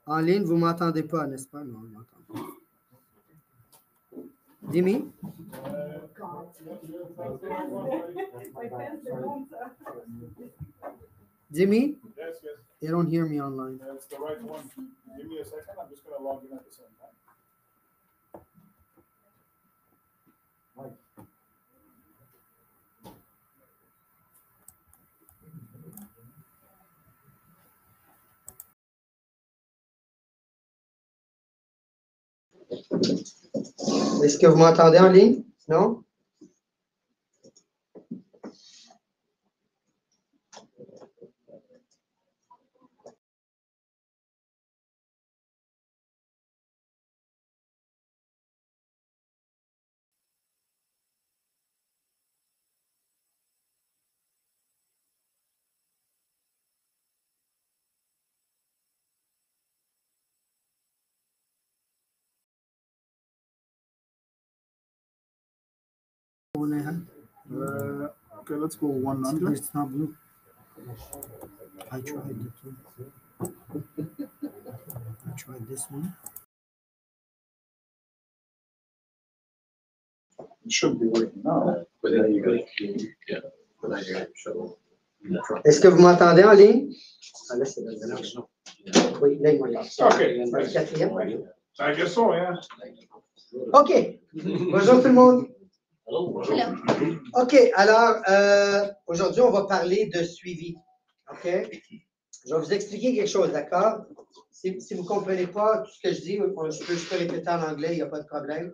En ligne, vous ne m'entendez pas, n'est-ce pas? Non, je ne m'entends pas. Dimi? Jimmy? Yes, yes. They don't hear me online. That's the right one. Give me a second. I'm just going to log in at the same time. Est-ce que vous m'entendez en ligne? Non? Okay, let's go one under. It's not blue. I tried the two. I tried this one. It should be working now. But then you go, yeah, but then you show. Est-ce que vous m'entendez en ligne? Ah, là, c'est le oui, là, il m'entend. Okay. Le quatrième. I guess so, yeah. OK. Bonjour tout le monde. Hello. OK, alors, aujourd'hui, on va parler de suivi. OK? Je vais vous expliquer quelque chose, d'accord? Si vous ne comprenez pas tout ce que je dis, je peux répéter en anglais, il n'y a pas de problème.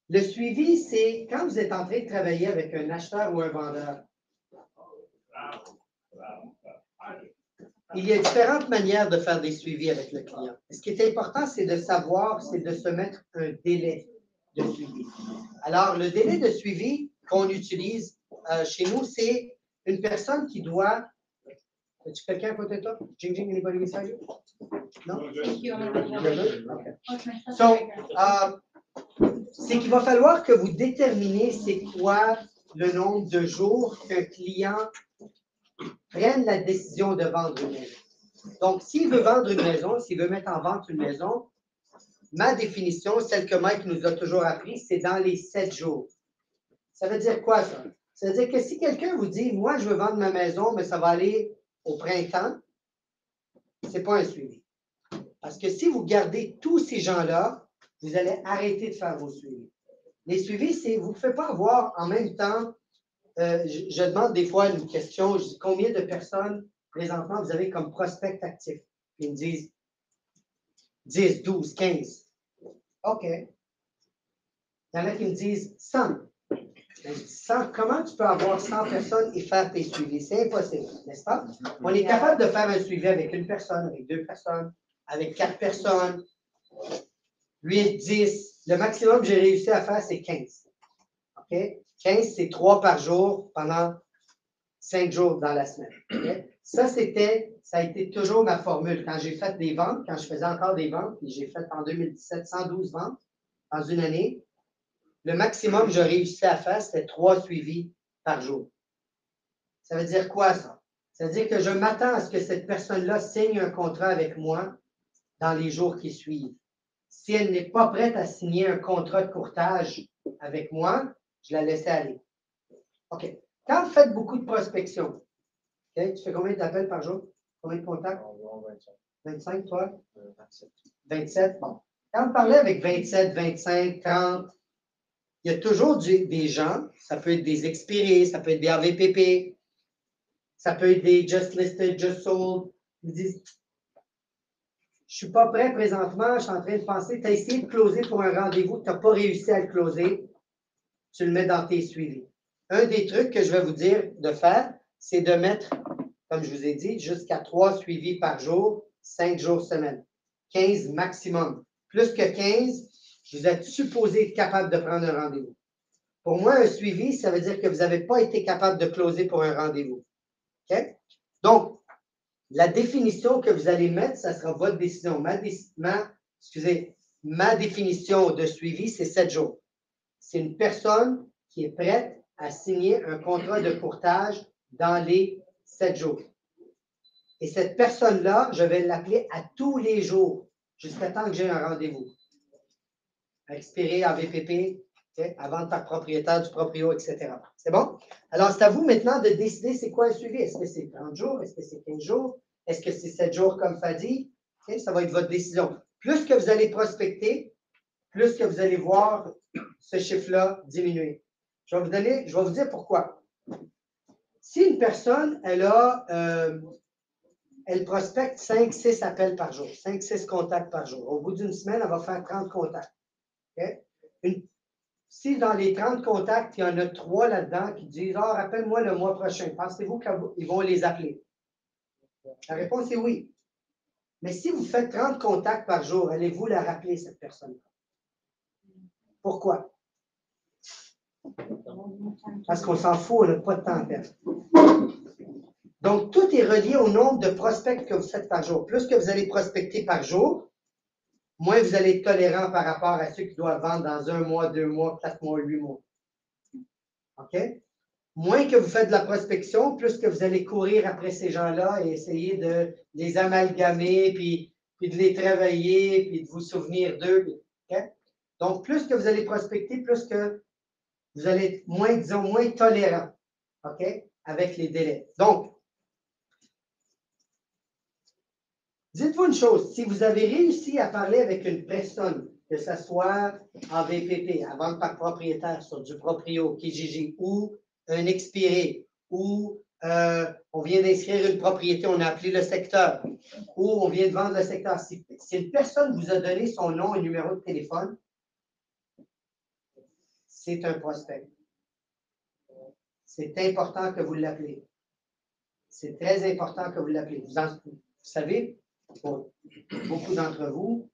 Le suivi, c'est quand vous êtes en train de travailler avec un acheteur ou un vendeur. Il y a différentes manières de faire des suivis avec le client. Ce qui est important, c'est de savoir, c'est de se mettre un délai de suivi. Alors, le délai de suivi qu'on utilise chez nous, c'est une personne qui doit... As-tu quelqu'un à côté de toi? Jing Jing, anybody beside you? Non? Okay. So, c'est qu'il va falloir que vous déterminez c'est quoi le nombre de jours qu'un client prenne la décision de vendre une maison. Donc, s'il veut vendre une maison, s'il veut mettre en vente une maison, ma définition, celle que Mike nous a toujours appris, c'est dans les 7 jours. Ça veut dire quoi, ça? Ça veut dire que si quelqu'un vous dit, moi, je veux vendre ma maison, mais ça va aller au printemps, ce n'est pas un suivi. Parce que si vous gardez tous ces gens-là, vous allez arrêter de faire vos suivis. Les suivis, c'est, vous ne pouvez pas avoir en même temps, je demande des fois une question, je dis combien de personnes présentement vous avez comme prospects actifs? Puis ils me disent 10, 12, 15. OK. Il y en a qui me disent 100. Je dis 100. Comment tu peux avoir 100 personnes et faire tes suivis? C'est impossible, n'est-ce pas? On est capable de faire un suivi avec une personne, avec 2 personnes, avec 4 personnes, 8, 10. Le maximum que j'ai réussi à faire, c'est 15. OK? 15, c'est 3 par jour pendant 5 jours dans la semaine. Okay? Ça a été toujours ma formule. Quand j'ai fait des ventes, quand je faisais encore des ventes, puis j'ai fait en 2017 112 ventes dans une année, le maximum que j'ai réussi à faire, c'était 3 suivis par jour. Ça veut dire quoi, ça? Ça veut dire que je m'attends à ce que cette personne-là signe un contrat avec moi dans les jours qui suivent. Si elle n'est pas prête à signer un contrat de courtage avec moi, je la laisse aller. OK. Quand vous faites beaucoup de prospection, okay, tu fais combien d'appels par jour? Combien de contacts? 25, toi? 27. 27, bon. Quand vous parlez avec 27, 25, 30, il y a toujours des gens, ça peut être des expirés, ça peut être des AVPP, ça peut être des Just Listed, Just Sold. Ils disent, je ne suis pas prêt présentement, je suis en train de penser, tu as essayé de closer pour un rendez-vous, tu n'as pas réussi à le closer, tu le mets dans tes suivis. Un des trucs que je vais vous dire de faire, c'est de mettre, comme je vous ai dit, jusqu'à 3 suivis par jour, 5 jours semaine. 15 maximum. Plus que 15, vous êtes supposé être capable de prendre un rendez-vous. Pour moi, un suivi, ça veut dire que vous n'avez pas été capable de closer pour un rendez-vous. OK? Donc, la définition que vous allez mettre, ça sera votre décision. Ma définition de suivi, c'est 7 jours. C'est une personne qui est prête à signer un contrat de courtage dans les 7 jours. Et cette personne-là, je vais l'appeler à tous les jours, jusqu'à temps que j'ai un rendez-vous. Expiré en VPP, avant de faire propriétaire du proprio, etc. C'est bon? Alors, c'est à vous maintenant de décider c'est quoi le suivi. Est-ce que c'est 30 jours? Est-ce que c'est 15 jours? Est-ce que c'est 7 jours comme Fadi? Ça va être votre décision. Plus que vous allez prospecter, plus que vous allez voir ce chiffre-là diminuer. Je vais vous dire pourquoi. Si une personne, elle prospecte 5-6 appels par jour, 5-6 contacts par jour. Au bout d'une semaine, elle va faire 30 contacts. Okay? Si dans les 30 contacts, il y en a 3 là-dedans qui disent « Ah, rappelle-moi le mois prochain, pensez-vous qu'ils vont les appeler? » La réponse est oui. Mais si vous faites 30 contacts par jour, allez-vous la rappeler, cette personne-là? Pourquoi? Parce qu'on s'en fout, on n'a pas de temps à perdre. Donc, tout est relié au nombre de prospects que vous faites par jour. Plus que vous allez prospecter par jour, moins vous allez être tolérant par rapport à ceux qui doivent vendre dans 1 mois, 2 mois, 4 mois, 8 mois. OK? Moins que vous faites de la prospection, plus que vous allez courir après ces gens-là et essayer de les amalgamer, puis de les travailler, puis de vous souvenir d'eux. Okay? Donc, plus que vous allez prospecter, plus que vous allez être moins, disons, moins tolérant, OK, avec les délais. Donc, dites-vous une chose, si vous avez réussi à parler avec une personne, que ce soit en VPP, à vente par propriétaire sur du proprio, Kijiji, ou un expiré, ou on vient d'inscrire une propriété, on a appelé le secteur, ou on vient de vendre le secteur. Si une personne vous a donné son nom et numéro de téléphone, c'est un prospect. C'est important que vous l'appelez. C'est très important que vous l'appelez. Vous savez, pour beaucoup d'entre vous,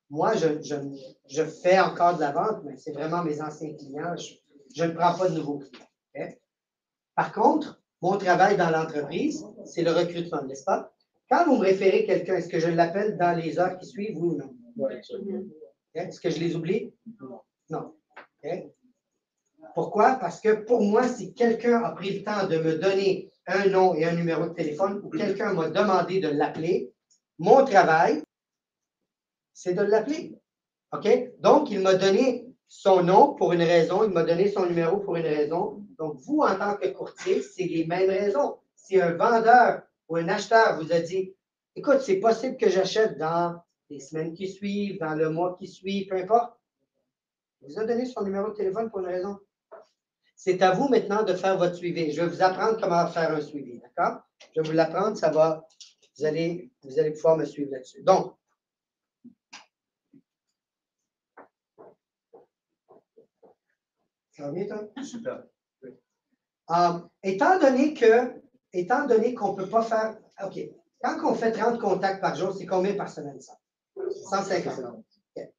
moi, je fais encore de la vente, mais c'est vraiment mes anciens clients. Je ne prends pas de nouveaux clients. Okay? Par contre, mon travail dans l'entreprise, c'est le recrutement, n'est-ce pas? Quand vous me référez quelqu'un, est-ce que je l'appelle dans les heures qui suivent, oui ou non? Oui, Okay? Est-ce que je les oublie? Non. Okay? Pourquoi? Parce que pour moi, si quelqu'un a pris le temps de me donner un nom et un numéro de téléphone ou quelqu'un m'a demandé de l'appeler, mon travail, c'est de l'appeler. OK? Donc, il m'a donné son nom pour une raison, il m'a donné son numéro pour une raison. Donc, vous, en tant que courtier, c'est les mêmes raisons. Si un vendeur ou un acheteur vous a dit, écoute, c'est possible que j'achète dans les semaines qui suivent, dans le mois qui suit, peu importe, il vous a donné son numéro de téléphone pour une raison. C'est à vous maintenant de faire votre suivi. Je vais vous apprendre comment faire un suivi, d'accord? Je vais vous l'apprendre, ça va, vous allez pouvoir me suivre là-dessus. Donc, ça va bien, toi? super. Étant donné qu'on ne peut pas faire, OK, quand on fait 30 contacts par jour, c'est combien par semaine, ça? 150. Okay.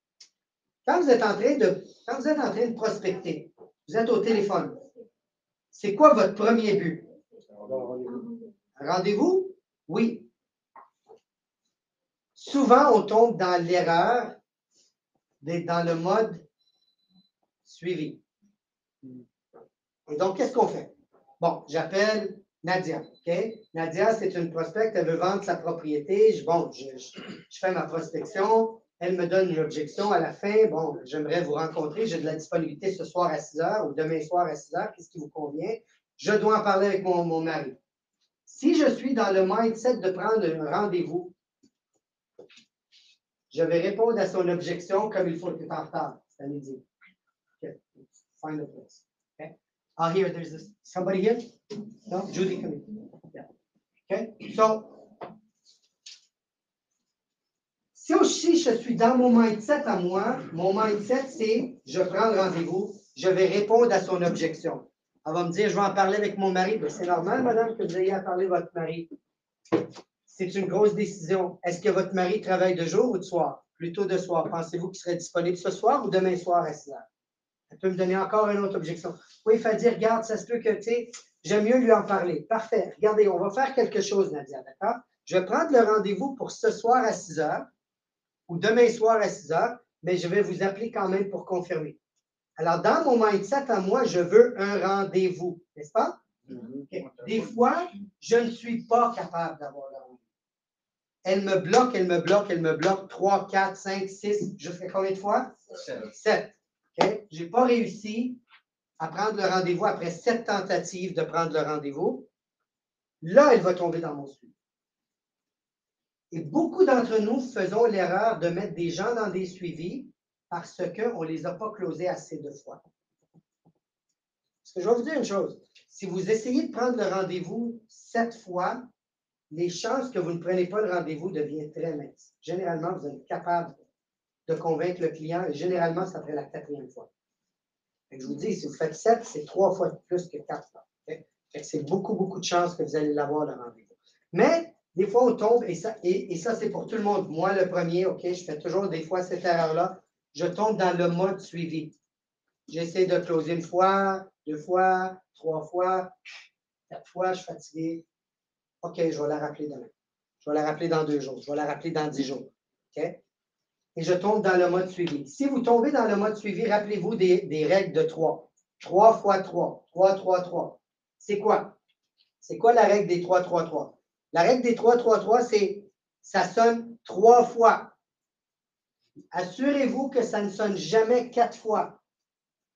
Quand vous êtes en train de prospecter, vous êtes au téléphone, c'est quoi votre premier but? Un rendez-vous? Oui. Souvent, on tombe dans l'erreur d'être dans le mode suivi. Et donc, qu'est-ce qu'on fait? Bon, j'appelle Nadia. OK? Nadia, c'est une prospecte, elle veut vendre sa propriété. Je fais ma prospection. Elle me donne une objection à la fin. Bon, j'aimerais vous rencontrer. J'ai de la disponibilité ce soir à 6 heures ou demain soir à 6 heures. Qu'est-ce qui vous convient? Je dois en parler avec mon mari. Si je suis dans le mindset de prendre un rendez-vous, je vais répondre à son objection comme il faut que tu es en retard. C'est à midi. Okay. Find a place. Okay. Here, there's somebody here? No? Judy, come in. Yeah. Okay. So, si aussi je suis dans mon mindset à moi, mon mindset, c'est je prends le rendez-vous, je vais répondre à son objection. Elle va me dire, je vais en parler avec mon mari. Ben, c'est normal, madame, que vous ayez à parler de votre mari. C'est une grosse décision. Est-ce que votre mari travaille de jour ou de soir? Plutôt de soir. Pensez-vous qu'il serait disponible ce soir ou demain soir à 6 heures? Elle peut me donner encore une autre objection. Oui, il faut dire, regarde, ça se peut que, tu sais, j'aime mieux lui en parler. Parfait. Regardez, on va faire quelque chose, Nadia, d'accord? Je vais prendre le rendez-vous pour ce soir à 6 heures ou demain soir à 6 heures, mais je vais vous appeler quand même pour confirmer. Alors, dans mon mindset, à moi, je veux un rendez-vous, n'est-ce pas? Okay. Des fois, je ne suis pas capable d'avoir le rendez-vous. Elle me bloque, elle me bloque, elle me bloque 3, 4, 5, 6, jusqu'à combien de fois? 7. OK? Je n'ai pas réussi à prendre le rendez-vous après 7 tentatives de prendre le rendez-vous. Là, elle va tomber dans mon suivi. Et beaucoup d'entre nous faisons l'erreur de mettre des gens dans des suivis parce qu'on ne les a pas closés assez de fois. Parce que je vais vous dire une chose. Si vous essayez de prendre le rendez-vous 7 fois, les chances que vous ne preniez pas le rendez-vous deviennent très minces. Généralement, vous êtes capable de convaincre le client et généralement, c'est après la 4e fois. Et je vous dis, si vous faites 7, c'est 3 fois plus que 4 fois. Okay? C'est beaucoup, beaucoup de chances que vous allez l'avoir le rendez-vous. Mais, des fois, on tombe, et ça c'est pour tout le monde. Moi, le premier, OK, je fais toujours des fois cette erreur-là. Je tombe dans le mode suivi. J'essaie de closer 1 fois, 2 fois, 3 fois, 4 fois, je suis fatigué. OK, je vais la rappeler demain. Je vais la rappeler dans 2 jours. Je vais la rappeler dans 10 jours. OK? Et je tombe dans le mode suivi. Si vous tombez dans le mode suivi, rappelez-vous des règles de 3. 3 fois 3. 3, 3, 3. C'est quoi? C'est quoi la règle des 3, 3, 3? La règle des 3, 3, 3, c'est ça sonne 3 fois. Assurez-vous que ça ne sonne jamais 4 fois.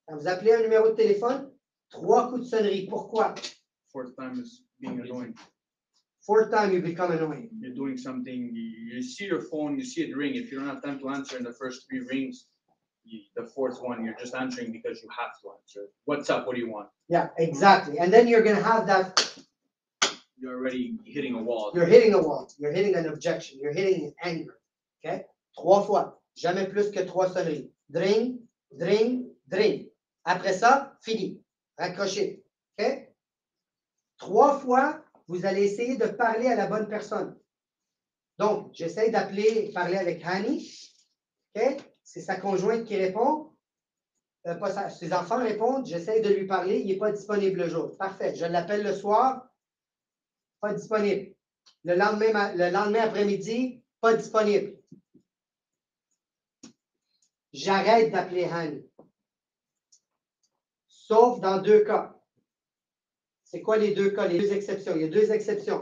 Quand vous appelez un numéro de téléphone, 3 coups de sonnerie. Pourquoi? Fourth time is being annoying. 4th time you become annoying. You're doing something, you see your phone, you see it ring. If you don't have time to answer in the first 3 rings, the 4th one, you're just answering because you have to answer. What's up? What do you want? Yeah, exactly. And then you're going to have that. You're already hitting a wall. You're hitting a wall. You're hitting an objection. You're hitting an anger. OK? 3 fois. Jamais plus que 3 sonneries. Dring, dring, dring. Après ça, fini. Raccrochez. OK? 3 fois, vous allez essayer de parler à la bonne personne. Donc, j'essaie d'appeler, parler avec Hani. OK? C'est sa conjointe qui répond. Ses enfants répondent. J'essaie de lui parler. Il n'est pas disponible le jour. Parfait. Je l'appelle le soir. Pas disponible. Le lendemain après-midi, pas disponible. J'arrête d'appeler Hani. Sauf dans 2 cas. C'est quoi les 2 cas, les 2 exceptions? Il y a 2 exceptions.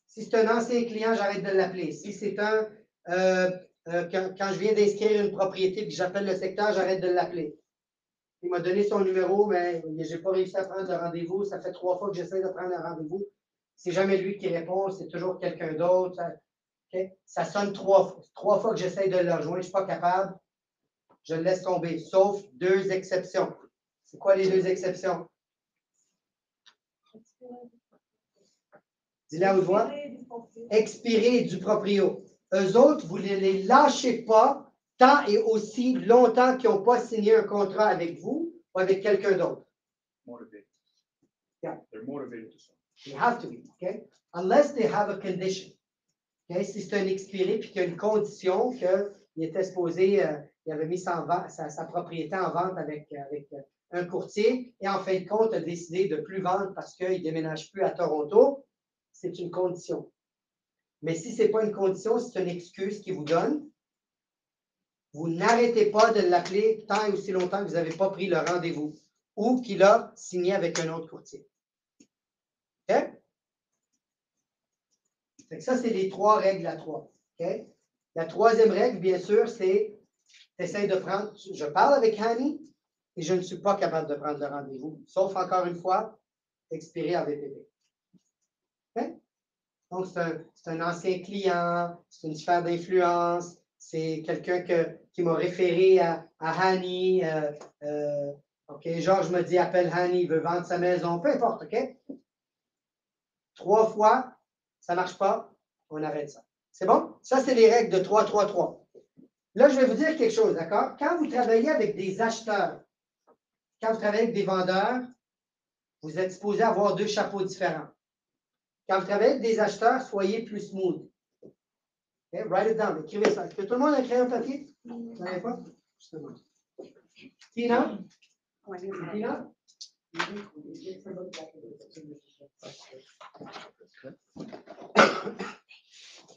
Si c'est un ancien client, j'arrête de l'appeler. Si c'est un, quand je viens d'inscrire une propriété et que j'appelle le secteur, j'arrête de l'appeler. Il m'a donné son numéro, mais je n'ai pas réussi à prendre le rendez-vous. Ça fait 3 fois que j'essaie de prendre un rendez-vous. C'est jamais lui qui répond, c'est toujours quelqu'un d'autre. Okay? Ça sonne 3 fois que j'essaie de le rejoindre, je ne suis pas capable. Je le laisse tomber, sauf 2 exceptions. C'est quoi les 2 exceptions? Dis-le à haute voix. Expirer du proprio. Eux autres, vous ne les lâchez pas tant et aussi longtemps qu'ils n'ont pas signé un contrat avec vous ou avec quelqu'un d'autre. Motivated. Yeah. They're motivated to sign. They have to be, okay? Unless they have a condition. Okay? Si c'est un expiré puis qu'il y a une condition qu'il était supposé, il avait mis sa propriété en vente avec un courtier et en fin de compte a décidé de ne plus vendre parce qu'il ne déménage plus à Toronto, c'est une condition. Mais si ce n'est pas une condition, c'est une excuse qu'il vous donne, vous n'arrêtez pas de l'appeler tant et aussi longtemps que vous n'avez pas pris le rendez-vous ou qu'il a signé avec un autre courtier. OK? Fait que ça, c'est les 3 règles à 3. OK? La 3e règle, bien sûr, c'est t'essayes de prendre. Je parle avec Hani et je ne suis pas capable de prendre le rendez-vous. Sauf encore une fois, expirer en VPP. OK? Donc, c'est un ancien client, c'est une sphère d'influence, c'est quelqu'un qui m'a référé à Hani. OK, Georges me dit appelle Hani, il veut vendre sa maison, peu importe, OK? 3 fois, ça ne marche pas, on arrête ça. C'est bon? Ça, c'est les règles de 3, 3, 3. Là, je vais vous dire quelque chose, d'accord? Quand vous travaillez avec des acheteurs, quand vous travaillez avec des vendeurs, vous êtes supposé avoir 2 chapeaux différents. Quand vous travaillez avec des acheteurs, soyez plus smooth. Okay? Write it down. Écrivez ça. Est-ce que tout le monde a écrit un papier? Vous n'avez pas? Justement. Tina? Tina?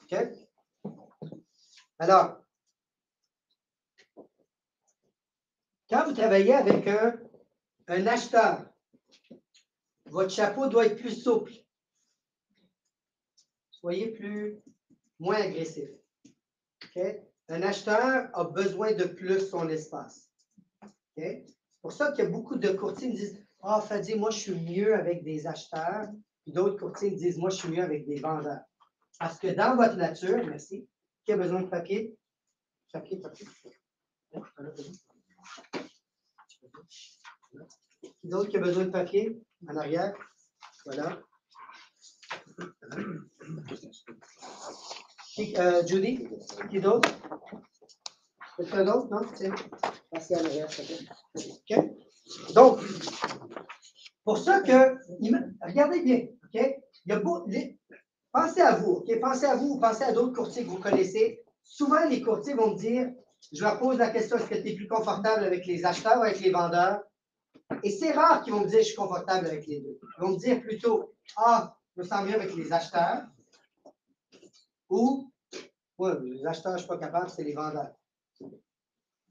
OK. Alors, quand vous travaillez avec un acheteur, votre chapeau doit être plus souple. Soyez plus moins agressif. OK? Un acheteur a besoin de plus son espace. OK? C'est pour ça qu'il y a beaucoup de courtiers qui me disent ah, Fadi, moi, je suis mieux avec des acheteurs. Puis d'autres courtiers me disent moi, je suis mieux avec des vendeurs. Parce que dans votre nature, merci, qui a besoin de papier? Papier. Qui d'autre qui a besoin de papier? En arrière. Voilà. Judy? Qui d'autre? Quelqu'un d'autre? Non? Tiens. Passez en arrière, s'il te plaît. OK? Donc, pour ça que, regardez bien, OK? Il y a pensez à vous, OK? Pensez à vous ou pensez à d'autres courtiers que vous connaissez. Souvent, les courtiers vont me dire, je leur pose la question, est-ce que tu es plus confortable avec les acheteurs ou avec les vendeurs? Et c'est rare qu'ils vont me dire, je suis confortable avec les deux. Ils vont me dire plutôt, ah, je me sens mieux avec les acheteurs. Ou, ouais, les acheteurs, je ne suis pas capable, c'est les vendeurs.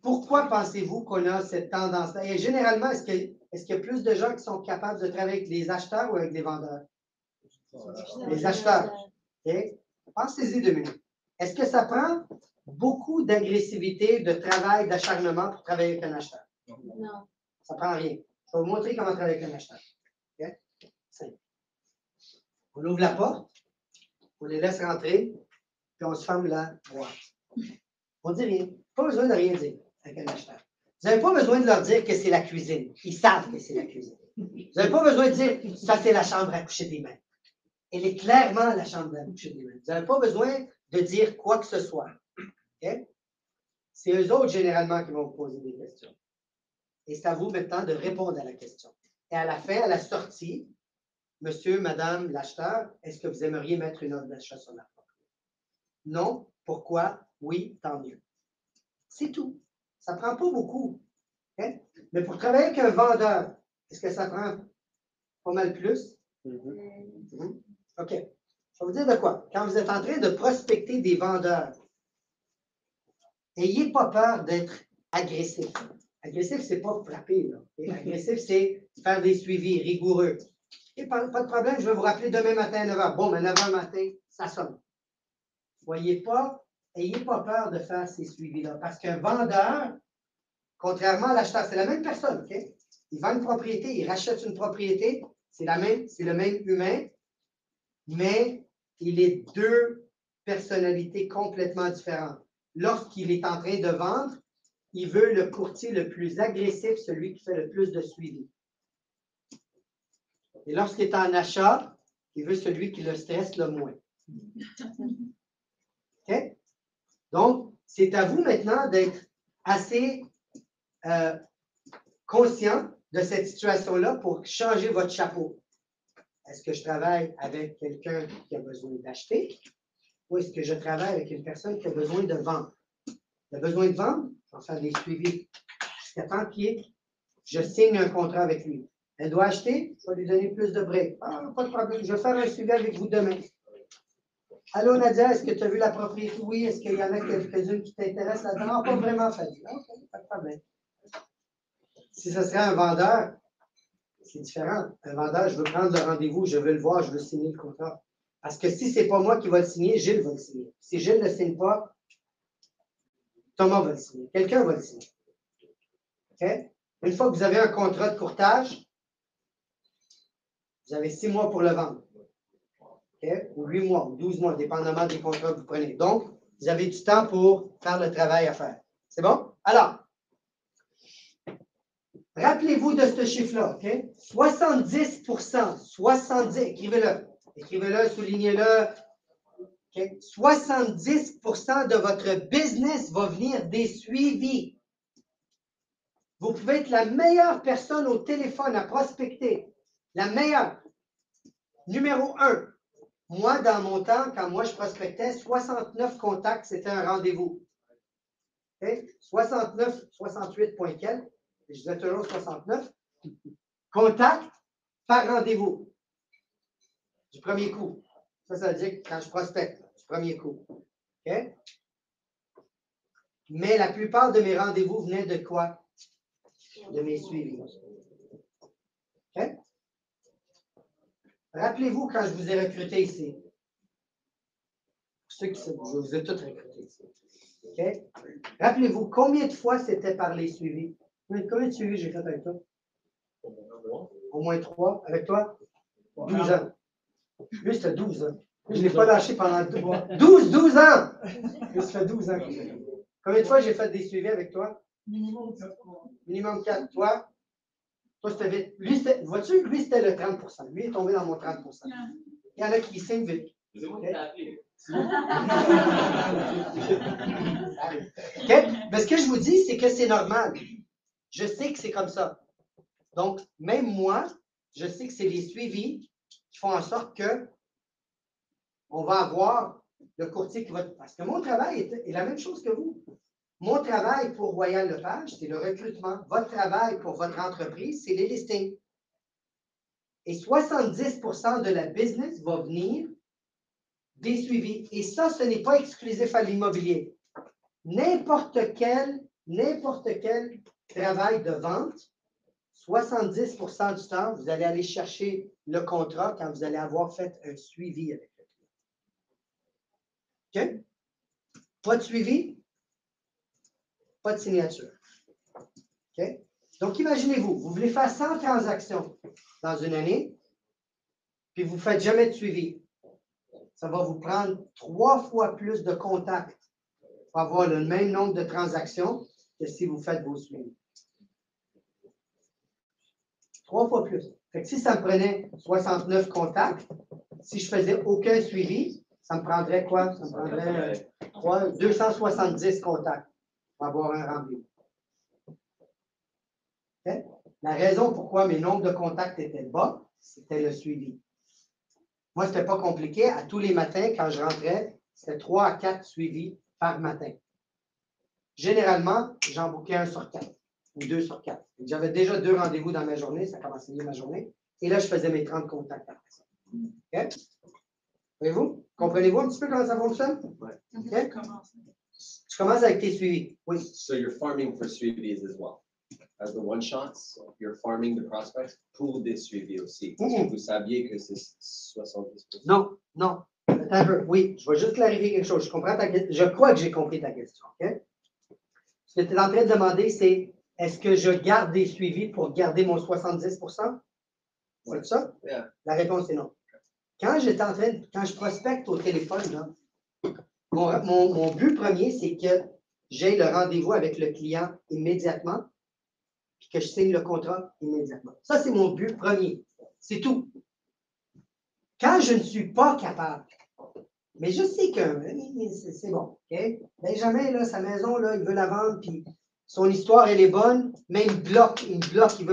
Pourquoi pensez-vous qu'on a cette tendance-là? Et généralement, est-ce qu'il y a plus de gens qui sont capables de travailler avec les acheteurs ou avec les vendeurs? Les acheteurs. Okay? Pensez-y 2 minutes. Est-ce que ça prend beaucoup d'agressivité, de travail, d'acharnement pour travailler avec un acheteur? Non. Ça ne prend rien. Je vais vous montrer comment travailler avec un acheteur. Okay? Simple. On ouvre la porte, on les laisse rentrer, puis on se ferme la boîte. On ne dit rien. Pas besoin de rien dire avec un acheteur. Vous n'avez pas besoin de leur dire que c'est la cuisine. Ils savent que c'est la cuisine. Vous n'avez pas besoin de dire ça, c'est la chambre à coucher des mains. Elle est clairement la chambre à coucher des mains. Vous n'avez pas besoin de dire quoi que ce soit. Okay? C'est eux autres, généralement, qui vont vous poser des questions. Et c'est à vous maintenant de répondre à la question. Et à la fin, à la sortie, monsieur, madame, l'acheteur, est-ce que vous aimeriez mettre une offre d'achat sur la propriété? Non. Pourquoi? Oui, tant mieux. C'est tout. Ça ne prend pas beaucoup. Okay? Mais pour travailler avec un vendeur, est-ce que ça prend pas mal plus? OK. Je vais vous dire de quoi. Quand vous êtes en train de prospecter des vendeurs, n'ayez pas peur d'être agressif. Agressif, ce n'est pas frapper. Là. Agressif, c'est faire des suivis rigoureux. Et pas de problème, je vais vous rappeler demain matin à 9h. Bon, mais 9h matin, ça sonne. N'ayez pas peur de faire ces suivis-là. Parce qu'un vendeur, contrairement à l'acheteur, c'est la même personne. Okay? Il vend une propriété, il rachète une propriété, c'est le même humain, mais il est deux personnalités complètement différentes. Lorsqu'il est en train de vendre, il veut le courtier le plus agressif, celui qui fait le plus de suivi. Et lorsqu'il est en achat, il veut celui qui le stresse le moins. Okay? Donc, c'est à vous maintenant d'être assez conscient de cette situation-là pour changer votre chapeau. Est-ce que je travaille avec quelqu'un qui a besoin d'acheter ou est-ce que je travaille avec une personne qui a besoin de vendre? Il a besoin de vendre, je vais faire des suivis jusqu'à temps je signe un contrat avec lui. Elle doit acheter, je vais lui donner plus de break. Ah, pas de problème, je vais faire un suivi avec vous demain. Allô Nadia, est-ce que tu as vu la propriété? Oui, est-ce qu'il y en a quelques-unes qui t'intéressent là-dedans? Non, pas vraiment, Fadi. OK, pas de problème. Si ce serait un vendeur, c'est différent. Un vendeur, je veux prendre le rendez-vous, je veux le voir, je veux signer le contrat. Parce que si ce n'est pas moi qui va le signer, Gilles va le signer. Si Gilles ne le signe pas, Thomas va le signer. Quelqu'un va le signer. Okay? Une fois que vous avez un contrat de courtage, vous avez 6 mois pour le vendre. Okay? Ou 8 mois, ou 12 mois, dépendamment des contrats que vous prenez. Donc, vous avez du temps pour faire le travail à faire. C'est bon? Alors, rappelez-vous de ce chiffre-là, OK? 70%, écrivez-le, soulignez-le. Okay? 70% de votre business va venir des suivis. Vous pouvez être la meilleure personne au téléphone à prospecter. La meilleure. Numéro 1. Moi, dans mon temps, quand moi je prospectais, 69 contacts, c'était un rendez-vous. Okay? 69, 68 point quel? Je disais toujours 69. Contacts par rendez-vous. Du premier coup. Ça veut dire quand je prospecte, du premier coup. Okay? Mais la plupart de mes rendez-vous venaient de quoi? De mes suivis. Okay? Rappelez-vous quand je vous ai recruté ici. Pour ceux qui, je vous ai tous recrutés ici. OK? Rappelez-vous, combien de fois c'était par les suivis? Combien de suivis j'ai fait avec toi? Au moins 3. Avec toi? 12 ans. Lui, c'était 12 ans. Je ne l'ai pas lâché pendant 12 ans! Lui, ça fait 12 ans. Combien de fois j'ai fait des suivis avec toi? Minimum 4 fois. Minimum 4. Toi? Toi, c'était vite. Lui, vois-tu, lui, c'était le 30%. Lui, il est tombé dans mon 30%. Il y en a qui signent vite. C'est moi qui t'ai appelé. OK? Mais ce que je vous dis, c'est que c'est normal. Je sais que c'est comme ça. Donc, même moi, je sais que c'est les suivis qui font en sorte que on va avoir le courtier qui va... Parce que mon travail est la même chose que vous. Mon travail pour Royal Lepage, c'est le recrutement. Votre travail pour votre entreprise, c'est les listings. Et 70% de la business va venir des suivis. Et ça, ce n'est pas exclusif à l'immobilier. N'importe quel travail de vente, 70% du temps, vous allez aller chercher le contrat quand vous allez avoir fait un suivi avec le client. OK? Pas de suivi, pas de signature. OK? Donc, imaginez-vous, vous voulez faire 100 transactions dans une année, puis vous ne faites jamais de suivi. Ça va vous prendre 3 fois plus de contacts pour avoir le même nombre de transactions que si vous faites vos suivis. 3 fois plus. Fait que si ça me prenait 69 contacts, si je faisais aucun suivi, ça me prendrait quoi? Ça me prendrait 270 contacts pour avoir un rendez-vous. Okay? La raison pourquoi mes nombres de contacts étaient bas, c'était le suivi. Moi, ce n'était pas compliqué. À tous les matins, quand je rentrais, c'était 3 à 4 suivis par matin. Généralement, j'en bouquais 1 sur 4 ou 2 sur 4. J'avais déjà 2 rendez-vous dans ma journée, ça commençait bien ma journée. Et là, je faisais mes 30 contacts après ça. OK? Voyez-vous? Comprenez-vous un petit peu comment ça fonctionne? Ouais. OK? Tu commences avec tes suivis. Oui. So you're farming for suivis as well. As the one shots, you're farming the prospects pour des suivis aussi. Parce que vous saviez que c'est 70%. Non, non. Attends un peu. Oui, je vais juste clarifier quelque chose. Je comprends ta question. Je crois que j'ai compris ta question. OK? Ce que tu es en train de demander, c'est est-ce que je garde des suivis pour garder mon 70%? C'est ça? Yeah. La réponse est non. Quand je prospecte au téléphone, là, mon but premier, c'est que j'ai le rendez-vous avec le client immédiatement, puis que je signe le contrat immédiatement. Ça, c'est mon but premier. C'est tout. Quand je ne suis pas capable, mais je sais que c'est bon, OK? Benjamin, là, sa maison, là, il veut la vendre, puis son histoire, elle est bonne, mais il me bloque, il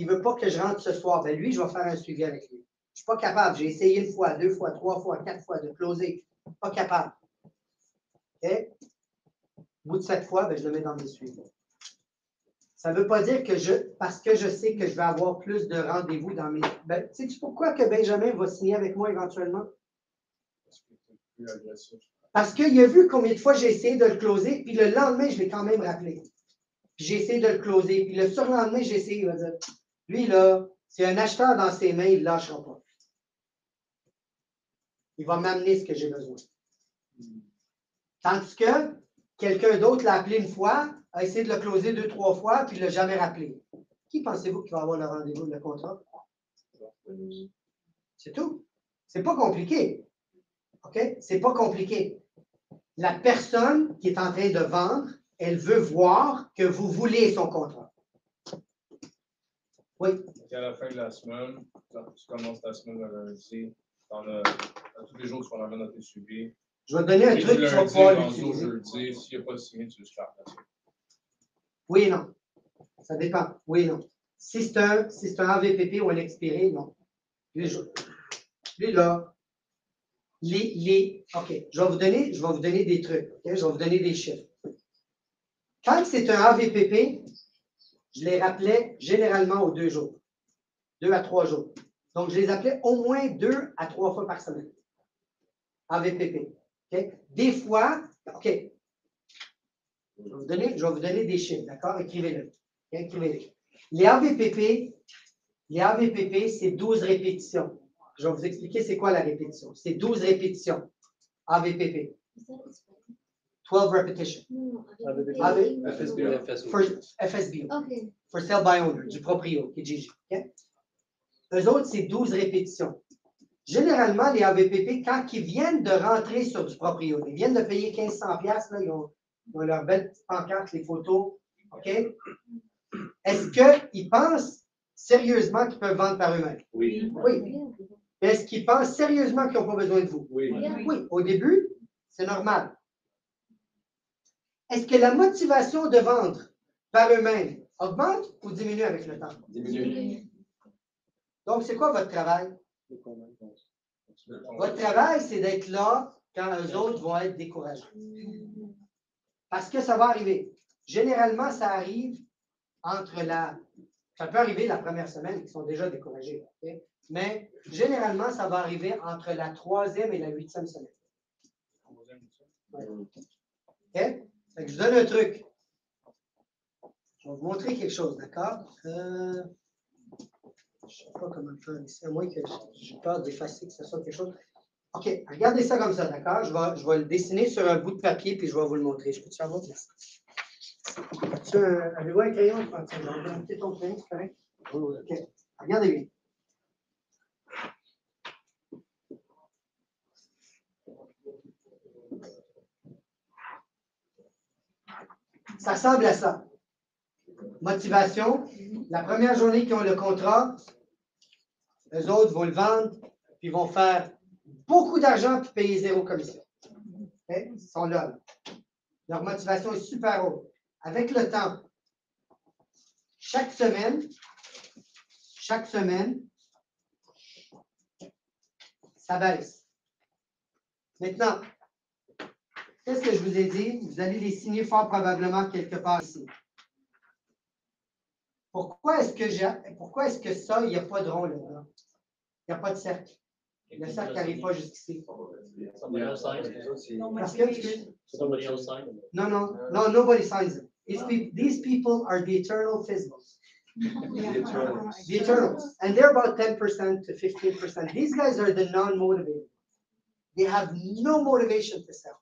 veut pas que je rentre ce soir. Ben lui, je vais faire un suivi avec lui. Je ne suis pas capable. J'ai essayé 1 fois, 2 fois, 3 fois, 4 fois de closer. Pas capable. OK? Au bout de 7 fois, ben, je le mets dans mes suivis. Ça ne veut pas dire que parce que je sais que je vais avoir plus de rendez-vous dans mes. Ben, sais-tu pourquoi que Benjamin va signer avec moi éventuellement? Parce qu'il a vu combien de fois j'ai essayé de le closer, puis le lendemain, je l'ai quand même rappelé. Puis j'ai essayé de le closer, puis le surlendemain, j'ai essayé, il va dire, lui, là, c'est un acheteur dans ses mains, il ne lâchera pas. Il va m'amener ce que j'ai besoin. Tandis que quelqu'un d'autre l'a appelé 1 fois, a essayé de le closer 2, 3 fois, puis il ne l'a jamais rappelé. Qui pensez-vous qui va avoir le rendez-vous, le contrat? C'est tout. C'est pas compliqué. OK? C'est pas compliqué. La personne qui est en train de vendre, elle veut voir que vous voulez son contrat. Oui. Et à la fin de la semaine, tu commences ta semaine le lundi, tous les jours, tu vas en tes suivis. Je vais te donner un truc que tu vas pouvoir utiliser. Jeudi, s'il n'y a pas signé, tu le scrapes. Oui et non. Ça dépend. Oui et non. Si c'est un AVPP ou un expiré, non. Lui, là, OK, je vais vous donner des trucs. Okay? Je vais vous donner des chiffres. Quand c'est un AVPP, je les rappelais généralement aux 2 jours. 2 à 3 jours. Donc, je les appelais au moins 2 à 3 fois par semaine. AVPP. Okay? Des fois, OK. Je vais vous donner des chiffres, d'accord? Écrivez-le. Okay? Écrivez-les. Les AVPP, c'est 12 répétitions. Je vais vous expliquer c'est quoi la répétition. C'est 12 répétitions. AVPP. 12 repetition. For FSBO. Okay. For sale by owner, du proprio, Kijiji. Okay? Eux autres, c'est 12 répétitions. Généralement, les AVPP, quand ils viennent de rentrer sur du proprio, ils viennent de payer 1500$, là, ils ont leur belle petite pancarte, les photos. OK? Est-ce qu'ils pensent sérieusement qu'ils peuvent vendre par eux-mêmes? Oui. Oui. Est-ce qu'ils pensent sérieusement qu'ils n'ont pas besoin de vous? Oui. Oui. Au début, c'est normal. Est-ce que la motivation de vendre par eux-mêmes augmente ou diminue avec le temps? Diminue. Donc, c'est quoi votre travail? Votre travail, c'est d'être là quand eux autres vont être découragés. Parce que ça va arriver. Généralement, ça arrive entre la... Ça peut arriver la première semaine, ils sont déjà découragés. Okay? Mais généralement, ça va arriver entre la 3e et la 8e semaine. Ouais. OK? Fait que je vous donne un truc. Je vais vous montrer quelque chose, d'accord? Je ne sais pas comment le faire ici, à moins que j'ai peur d'effacer que ce soit quelque chose. OK, regardez ça comme ça, d'accord? Je vais le dessiner sur un bout de papier puis je vais vous le montrer. Je peux te avoir ça? Avez-vous un crayon? Mettez ton crayon, c'est correct? OK, regardez bien. Ça ressemble à ça. Motivation. La première journée qu'ils ont le contrat, eux autres vont le vendre, puis ils vont faire beaucoup d'argent puis payer 0 commission. Okay? Ils sont là. Leur motivation est super haute. Avec le temps, chaque semaine, ça baisse. Maintenant, qu'est-ce que je vous ai dit? Vous allez les signer fort probablement quelque part ici. Pourquoi est-ce que ça, il n'y a pas de rond là-dedans? Il n'y a pas de cercle. Le cercle n'arrive pas jusqu'ici. Parce que, no, nobody signs it. These people are the eternal physicals. The eternals. And they're about 10% to 15%. These guys are the non-motivated. They have no motivation to sell.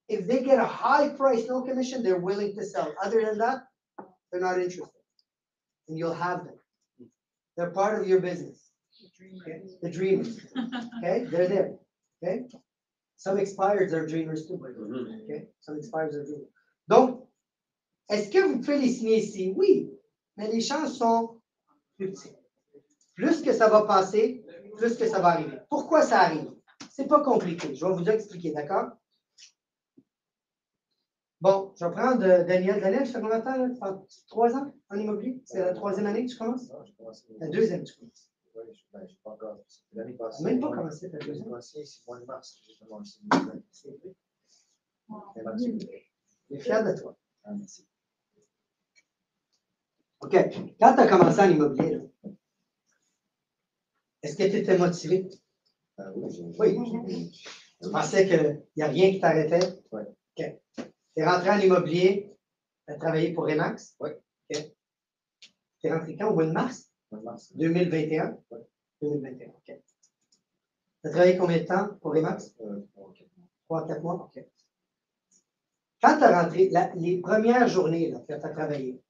If they get a high price, no commission, they're willing to sell. Other than that, they're not interested. And you'll have them. They're part of your business. Okay? The dreamers. Okay? They're there. Okay? Some expireds are dreamers too. Okay? Some expireds are dreamers. Donc, est-ce que vous pouvez les signer ici? Oui, mais les chances sont plus petites. Plus que ça va passer, plus que ça va arriver. Pourquoi ça arrive? C'est pas compliqué. Je vais vous expliquer, d'accord? Bon, je vais prendre Daniel. Daniel, tu fais combien de temps? Là? Tu fais 3 ans en immobilier? C'est la 3e année que tu commences? Non, je commence. La 2e, tu commences. Oui, je n'ai pas encore. L'année passée. Même pas commencé ta J'ai 2e. commencé, c'est le mois de mars. J'ai commencé. C'est vrai. Merci. Je suis fier de toi. Ah, merci. OK. Quand tu as commencé en immobilier, là, est-ce que tu étais motivé? Oui. Tu pensais qu'il n'y a rien qui t'arrêtait? Oui. OK. Tu es rentré en immobilier, tu as travaillé pour Remax? Oui. OK. Tu es rentré quand? Au mois de mars? Mois de mars. 2021? Oui. 2021, OK. Tu as travaillé combien de temps pour Remax? 3 3 à 4 mois? OK. Quand tu as rentré, les premières journées là, que tu as travaillé,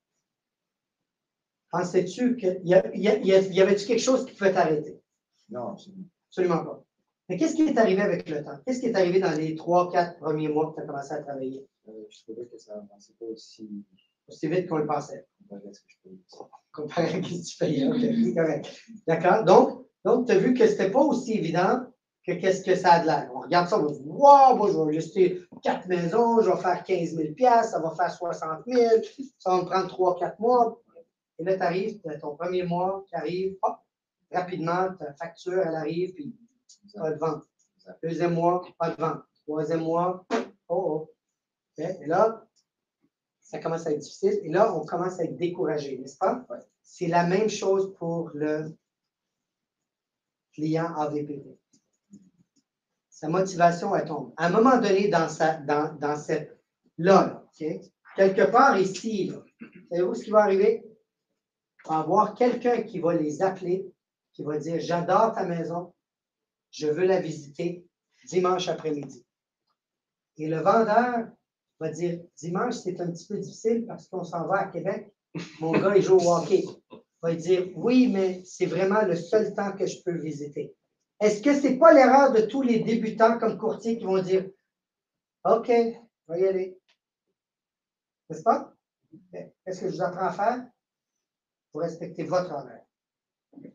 pensais-tu qu'il y avait-tu quelque chose qui pouvait t'arrêter? Non, absolument. Absolument pas. Mais qu'est-ce qui est arrivé avec le temps? Qu'est-ce qui est arrivé dans les 3-4 premiers mois que tu as commencé à travailler? Je trouvais que ça n'avançait pas aussi vite qu'on le pensait. comparé à ce que je payais. Comparé à ce que tu payais. OK, c'est correct. D'accord? Donc tu as vu que ce n'était pas aussi évident que qu'est-ce que ça a de l'air. On regarde ça, on va dire, wow, moi, je vais ajuster 4 maisons, je vais faire 15 000 $, ça va faire 60 000, ça va me prendre 3-4 mois. Et là, tu arrives, tu as ton premier mois qui arrive, hop, rapidement, ta facture, elle arrive, puis pas de vente. 2e mois, pas de vente. 3e mois, oh. Okay. Et là, ça commence à être difficile. Et là, on commence à être découragé, n'est-ce pas? Ouais. C'est la même chose pour le client AVPP. Sa motivation, elle tombe. À un moment donné, dans cette là, okay? Quelque part ici, là, savez-vous ce qui va arriver? Il va y avoir quelqu'un qui va les appeler, qui va dire, j'adore ta maison, je veux la visiter, dimanche après-midi. Et le vendeur va dire, dimanche, c'est un petit peu difficile parce qu'on s'en va à Québec. Mon gars, il joue au hockey. Il va dire, oui, mais c'est vraiment le seul temps que je peux visiter. Est-ce que ce n'est pas l'erreur de tous les débutants comme courtiers qui vont dire, OK, je vais y aller. N'est-ce pas? Qu'est-ce que je vous apprends à faire? Vous respectez votre horaire.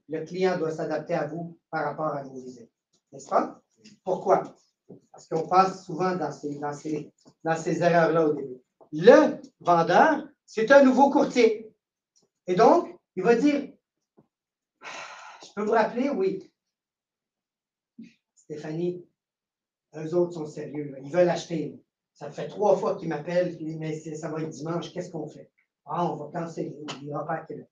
Le client doit s'adapter à vous par rapport à vos visites. N'est-ce pas? Pourquoi? Parce qu'on passe souvent dans ces erreurs-là au début. Le vendeur, c'est un nouveau courtier. Et donc, il va dire, je peux vous rappeler? Oui. Stéphanie, eux autres sont sérieux. Là. Ils veulent acheter. Ça fait 3 fois qu'ils m'appellent, mais ça va être dimanche. Qu'est-ce qu'on fait? Ah, on va canceller. Il n'ira pas à Québec.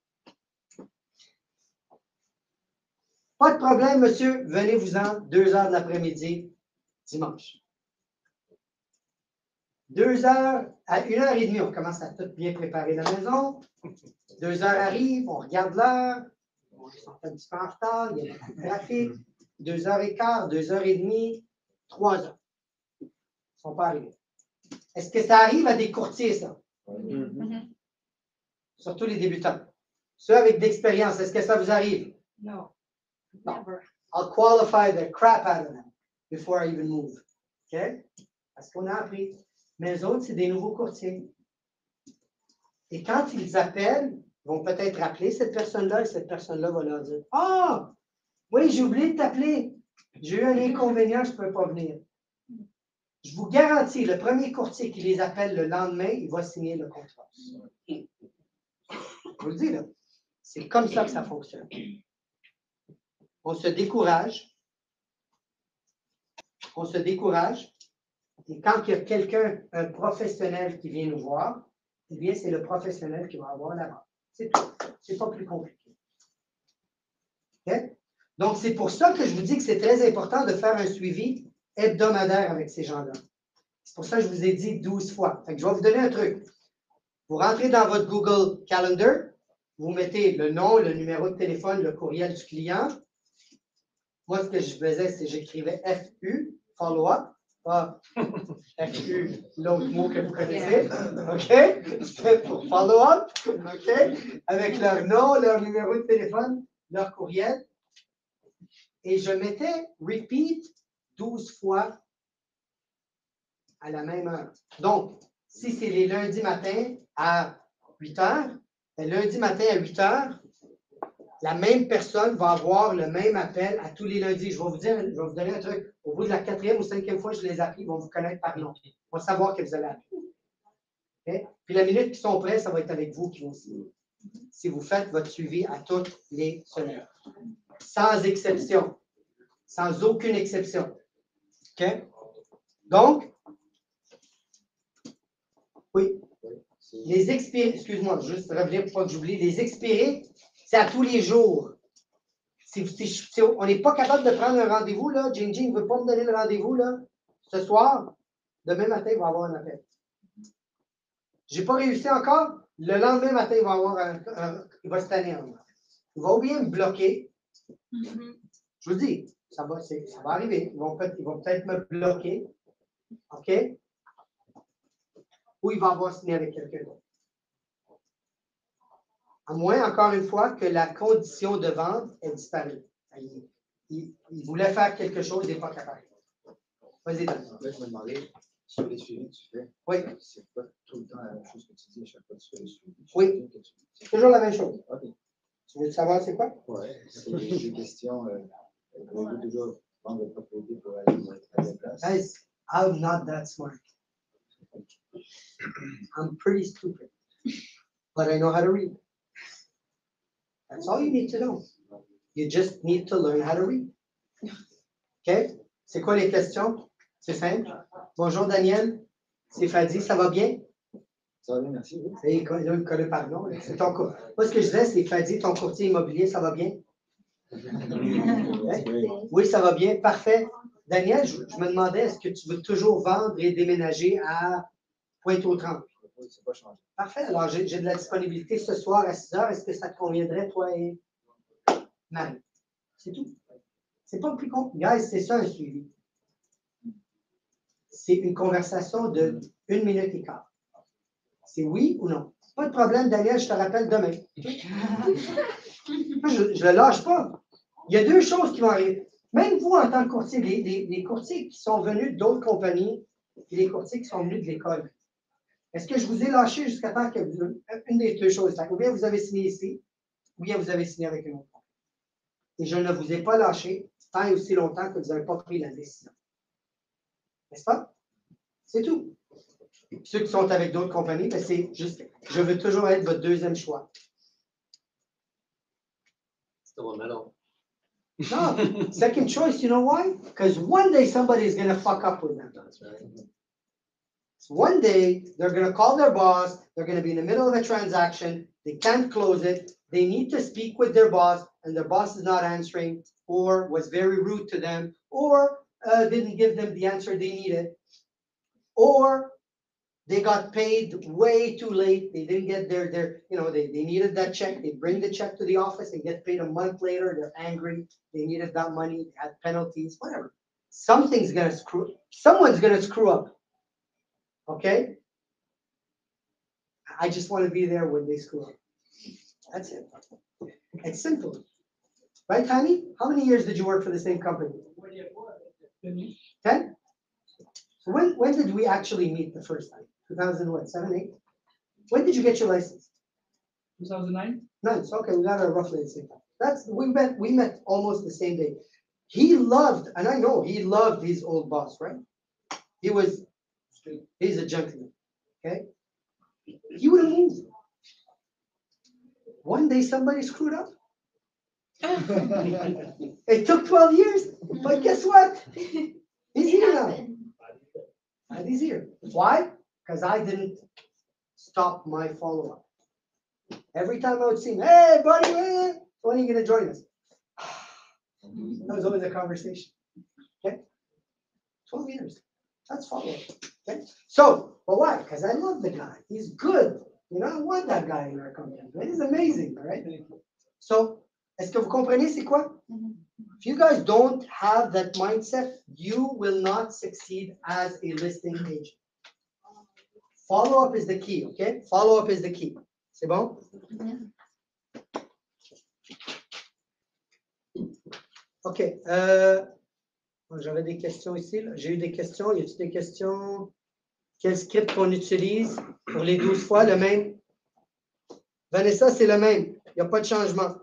Pas de problème, monsieur. Venez-vous-en 2 heures de l'après-midi, dimanche. 2 heures à 1h30, on commence à tout bien préparer la maison. 2 heures arrivent, on regarde l'heure. On est un petit peu en retard, il y a beaucoup de trafic. 2h15, 2h30, 3 heures. Ils ne sont pas arrivés. Est-ce que ça arrive à des courtiers, ça? Surtout les débutants. Ceux avec d'expérience, est-ce que ça vous arrive? No. No. Never. I'll qualify the crap out of them before I even move. OK? Parce qu'on a appris. Mais eux autres, c'est des nouveaux courtiers. Et quand ils appellent, ils vont peut-être appeler cette personne-là et cette personne-là va leur dire, ah, oui, j'ai oublié de t'appeler. J'ai eu un inconvénient, je ne peux pas venir. Je vous garantis, le premier courtier qui les appelle le lendemain, il va signer le contrat. Je vous le dis, là. C'est comme ça que ça fonctionne. On se décourage. On se décourage. Et quand il y a quelqu'un, un professionnel qui vient nous voir, eh bien, c'est le professionnel qui va avoir la vente. C'est tout. C'est pas plus compliqué. Okay? Donc, c'est pour ça que je vous dis que c'est très important de faire un suivi hebdomadaire avec ces gens-là. C'est pour ça que je vous ai dit 12 fois. Fait que je vais vous donner un truc. Vous rentrez dans votre Google Calendar, vous mettez le nom, le numéro de téléphone, le courriel du client. Moi, ce que je faisais, c'est que j'écrivais FU, follow-up, pas FU, l'autre mot que vous connaissez. OK? C'était pour follow-up. OK? Avec leur nom, leur numéro de téléphone, leur courriel. Et je mettais repeat 12 fois à la même heure. Donc, si c'est les lundis matins à 8 heures, le lundi matin à 8 heures, la même personne va avoir le même appel à tous les lundis. Je vais vous donner un truc. Au bout de la 4e ou 5e fois que je les appelle, ils vont vous connaître par nom. Ils vont savoir que vous allez appeler. Okay? Puis la minute qu'ils sont prêts, ça va être avec vous qui vont signer. Si vous faites votre suivi à toutes les semaines. Sans exception. Sans aucune exception. OK? Donc, oui. Les expirés, excuse-moi, juste revenir pour pas que j'oublie. Les expirés, c'est à tous les jours. Si on n'est pas capable de prendre un rendez-vous, là, Jinji ne veut pas me donner le rendez-vous, là, ce soir, demain matin, il va avoir un appel. Je n'ai pas réussi encore, le lendemain matin, il va avoir il va se tanner en moi. Il va oublier de me bloquer. Je vous dis, ça va arriver. Ils vont peut-être me bloquer. OK? Ou il va avoir signé avec quelqu'un d'autre. À moins, encore une fois, que la condition de vente ait disparu. Il voulait faire quelque chose, il n'est pas capable. Vas-y, Dan. Là, je me demandais, sur les suivis que tu fais, Oui. c'est pas tout le temps la même chose que tu dis à chaque fois que tu fais les suivis. Oui. C'est toujours la même chose. OK. Tu veux savoir c'est quoi? Oui, c'est des questions. Vous toujours vendre de propriété pour aller à la place. Guys, I'm not that smart. I'm pretty stupid. But I know how to read. That's all you need to know. You just need to learn how to read. OK? C'est quoi les questions? C'est simple. Bonjour Daniel. C'est Fadi, ça va bien? Ça va bien, merci. Oui. C'est collé par nom. Moi, ce que je disais, c'est Fadi, ton courtier immobilier, ça va bien? Oui, ça va bien. Parfait. Daniel, je me demandais, est-ce que tu veux toujours vendre et déménager à Pointe-aux-Trembles? Oui, c'est pas changé. Parfait. Alors, j'ai de la disponibilité ce soir à 6 heures. Est-ce que ça te conviendrait, toi et Marie? C'est tout. C'est pas plus compliqué. Guys, c'est ça un suivi. c'est une conversation de 1 minute et quart. C'est oui ou non? Pas de problème, Daniel, je te rappelle demain. Je ne le lâche pas. Il y a deux choses qui vont arriver. Même vous, en tant que courtier, les courtiers qui sont venus d'autres compagnies et les courtiers qui sont venus de l'école, est-ce que je vous ai lâché jusqu'à temps que une des deux choses, ou bien vous avez signé ici, ou bien vous avez signé avec une autre compagnie. Et je ne vous ai pas lâché tant et aussi longtemps que vous n'avez pas pris la décision. N'est-ce pas? C'est tout. Et ceux qui sont avec d'autres compagnies, ben c'est juste, je veux toujours être votre deuxième choix. Still a medal. No, second choice, you know why? Because one day somebody is going to fuck up with them. That's right. One day they're going to call their boss, they're going to be in the middle of a transaction, they can't close it, they need to speak with their boss, and their boss is not answering, or was very rude to them, or didn't give them the answer they needed, or they got paid way too late, they didn't get their they needed that check, they bring the check to the office and get paid a month later, they're angry, they needed that money, they had penalties, whatever. Someone's gonna screw up. Okay? I just want to be there when they screw up. That's it. It's simple. Right, Tani? How many years did you work for the same company? 10? So when did we actually meet the first time? 2007, 8? When did you get your license? 2009? Nice. Okay, we got it roughly the same time. We met almost the same day. He loved, and I know he loved his old boss, right? He's a gentleman. Okay? He would have moved. One day somebody screwed up. It took 12 years, but guess what? He's here now. And he's here. Why? Because I didn't stop my follow-up. Every time I would see him, hey, buddy, when are you going to join us? That was always a conversation. Okay? 12 years. That's follow-up. Okay? So, but why? Because I love the guy. He's good. I want that guy in our company. He's amazing, all right? So, est-ce que vous comprenez c'est quoi? If you guys don't have that mindset, you will not succeed as a listing agent. Follow-up is the key, okay? Follow-up is the key. C'est bon? OK. J'avais des questions ici. J'ai eu des questions. Y a-t-il des questions? Quel script qu'on utilise pour les 12 fois? Le même. Vanessa, c'est le même. Il n'y a pas de changement.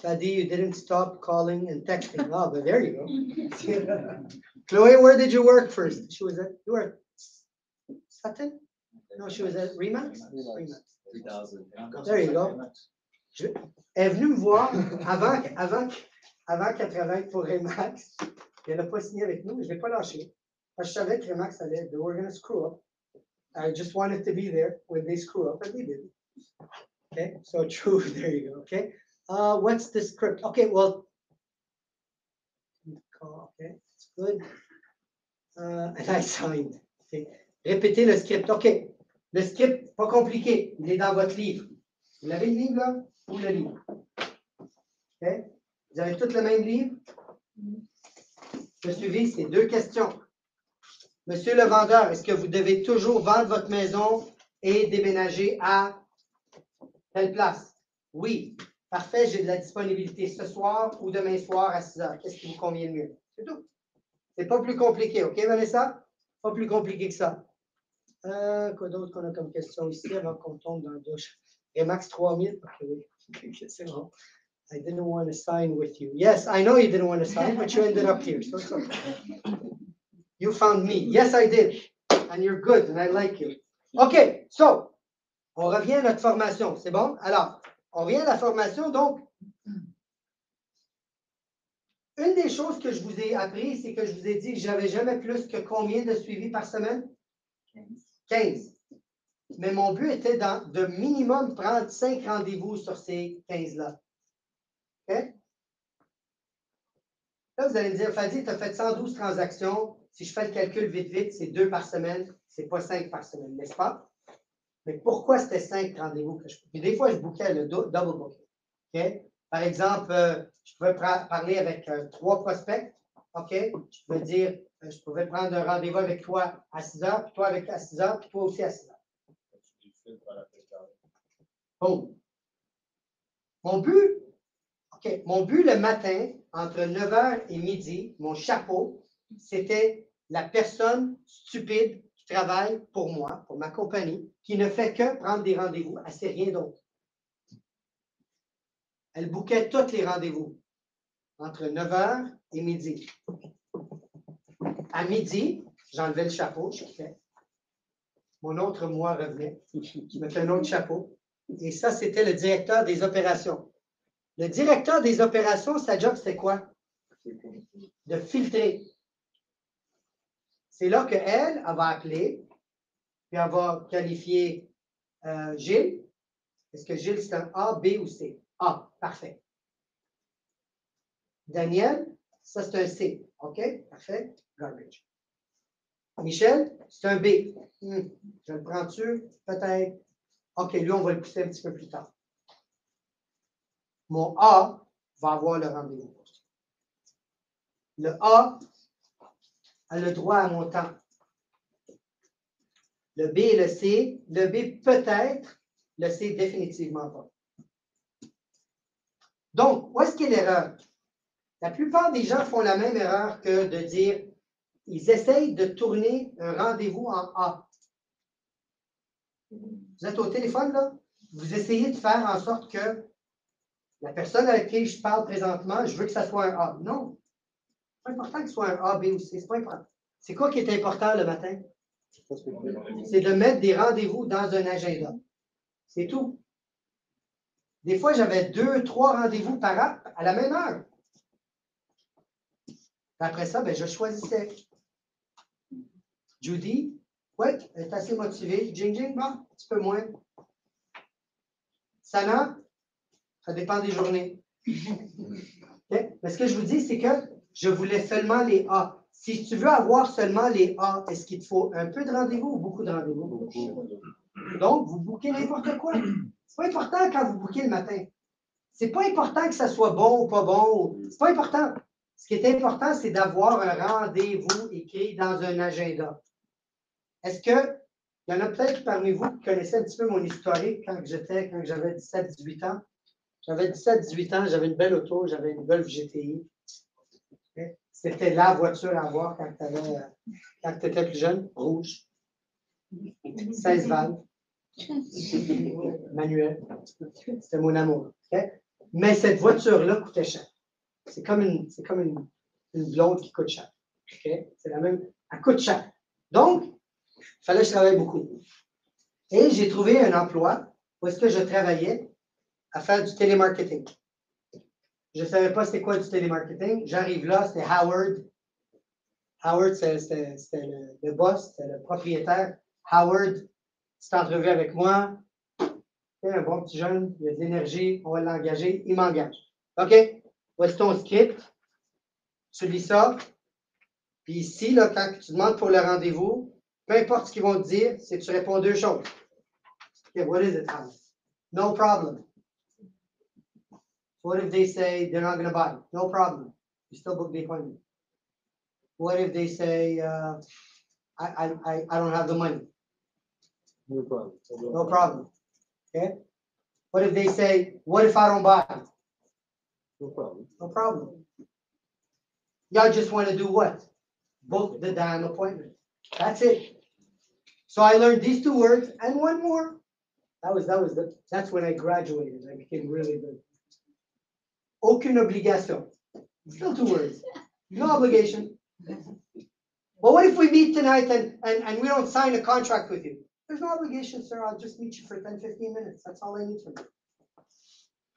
Fadi, you didn't stop calling and texting. Oh, but there you go. Chloe, where did you work first? You were at Sutton? No, she was at Remax? Remax. 3000. There you go. Elle est venue me voir avant qu'elle travaille pour Remax. Elle n'a pas signé avec nous, mais je ne l'ai pas lâché. Parce que je savais que Remax allait, they were going to screw up. I just wanted to be there when they screw up, and they did. Okay, so true, there you go, okay. What's the script? Okay, well, okay, it's good. And I signed. Okay. Répétez le script. OK. Le script, pas compliqué. Il est dans votre livre. Vous l'avez le livre, là? Ou le livre? OK? Vous avez tous le même livre? Le suivi, c'est 2 questions. Monsieur le vendeur, est-ce que vous devez toujours vendre votre maison et déménager à telle place? Oui. Parfait, j'ai de la disponibilité ce soir ou demain soir à 6 heures. Qu'est-ce qui vous convient le mieux? C'est tout. C'est pas plus compliqué, OK, Vanessa? Pas plus compliqué que ça. Quoi d'autre qu'on a comme question ici avant qu'on tombe dans la douche? Remax 3000? OK, oui. C'est bon. I didn't want to sign with you. Yes, I know you didn't want to sign, but you ended up here, so it's okay. You found me. Yes, I did. And you're good, and I like you. OK, so, on revient à notre formation. C'est bon? Alors, on revient à la formation. Donc, une des choses que je vous ai appris, c'est que je vous ai dit que je n'avais jamais plus que combien de suivis par semaine? 15. Mais mon but était de minimum prendre 5 rendez-vous sur ces 15-là. OK? Là, vous allez me dire, Fadi, tu as fait 112 transactions. Si je fais le calcul vite, c'est 2 par semaine. Ce n'est pas 5 par semaine, n'est-ce pas? Mais pourquoi c'était 5 rendez-vous que je fais? Puis des fois, je bookais le double booking. OK? Par exemple, je pouvais parler avec 3 prospects. OK? Je peux dire, je pouvais prendre un rendez-vous avec toi à 6 heures, puis toi à 6 heures, puis toi aussi à 6 heures. Tu les filtres à la précarité. Boom. Mon but le matin, entre 9 h et midi, mon chapeau, c'était la personne stupide qui travaille pour moi, pour ma compagnie, qui ne fait que prendre des rendez-vous, elle ne sait rien d'autre. Elle bouquait tous les rendez-vous entre 9 h et midi. À midi, j'enlevais le chapeau, je quittais. Mon autre moi revenait. Je mettais un autre chapeau. Et ça, c'était le directeur des opérations. Le directeur des opérations, sa job, c'était quoi? De filtrer. C'est là qu'elle va appeler, puis elle va qualifier Gilles. Est-ce que Gilles, c'est un A, B ou C? A, parfait. Daniel, ça, c'est un C. OK, parfait. Garbage. Michel, c'est un B. Je le prends-tu? Peut-être. OK, lui, on va le pousser un petit peu plus tard. Mon A va avoir le rendez-vous. Le A a le droit à mon temps. Le B et le C. Le B peut-être, le C définitivement pas. Donc, où est-ce qu'est l'erreur? La plupart des gens font la même erreur que de dire, ils essayent de tourner un rendez-vous en A. Vous êtes au téléphone, là? Vous essayez de faire en sorte que la personne avec qui je parle présentement, je veux que ça soit un A. Non. C'est pas important que ce soit un A, B ou C. C'est pas important. C'est quoi qui est important le matin? C'est de mettre des rendez-vous dans un agenda. C'est tout. Des fois, j'avais 2, 3 rendez-vous par app à la même heure. Après ça, ben, je choisissais. Judy, oui, elle est assez motivée. Jing Jing, bon, un petit peu moins. Sana, ça dépend des journées. Okay? Mais ce que je vous dis, c'est que je voulais seulement les A. Si tu veux avoir seulement les A, est-ce qu'il te faut un peu de rendez-vous ou beaucoup de rendez-vous? Beaucoup. Donc, vous bouquez n'importe quoi. C'est pas important quand vous bouquez le matin. C'est pas important que ça soit bon ou pas bon. C'est pas important. Ce qui est important, c'est d'avoir un rendez-vous écrit dans un agenda. Est-ce que il y en a peut-être parmi vous qui connaissaient un petit peu mon historique quand j'avais 17-18 ans? J'avais 17-18 ans, j'avais une belle auto, j'avais une Golf GTI. C'était la voiture à avoir quand tu étais plus jeune, rouge. 16 valves. Manuel. C'était mon amour. Okay? Mais cette voiture-là coûtait cher. C'est comme une blonde qui coûte cher. Okay? C'est la même. Elle coûte cher. Donc, il fallait que je travaille beaucoup. Et j'ai trouvé un emploi où est-ce que je travaillais à faire du télémarketing. Je ne savais pas c'était quoi du télémarketing. J'arrive là, c'était Howard. Howard, c'était le boss, c'était le propriétaire. Howard, s'est entrevu avec moi. C'est un bon petit jeune, il a de l'énergie, on va l'engager, il m'engage. OK, voici ton script. Tu lis ça. Puis ici, là, quand tu demandes pour le rendez-vous, peu importe ce qu'ils vont te dire, c'est que tu réponds 2 choses. OK, what is it, Howard? No problem. What if they say they're not going to buy? No problem. You still book the appointment. What if they say, I don't have the money? No problem. No problem. Okay? What if they say, what if I don't buy? No problem. No problem. Y'all just want to do what? Book the damn appointment. That's it. So I learned these 2 words and one more. That's when I graduated. I became really good. Aucune obligation. Still 2 words. No obligation. Well, what if we meet tonight and we don't sign a contract with you? There's no obligation, sir. I'll just meet you for 10, 15 minutes. That's all I need from you.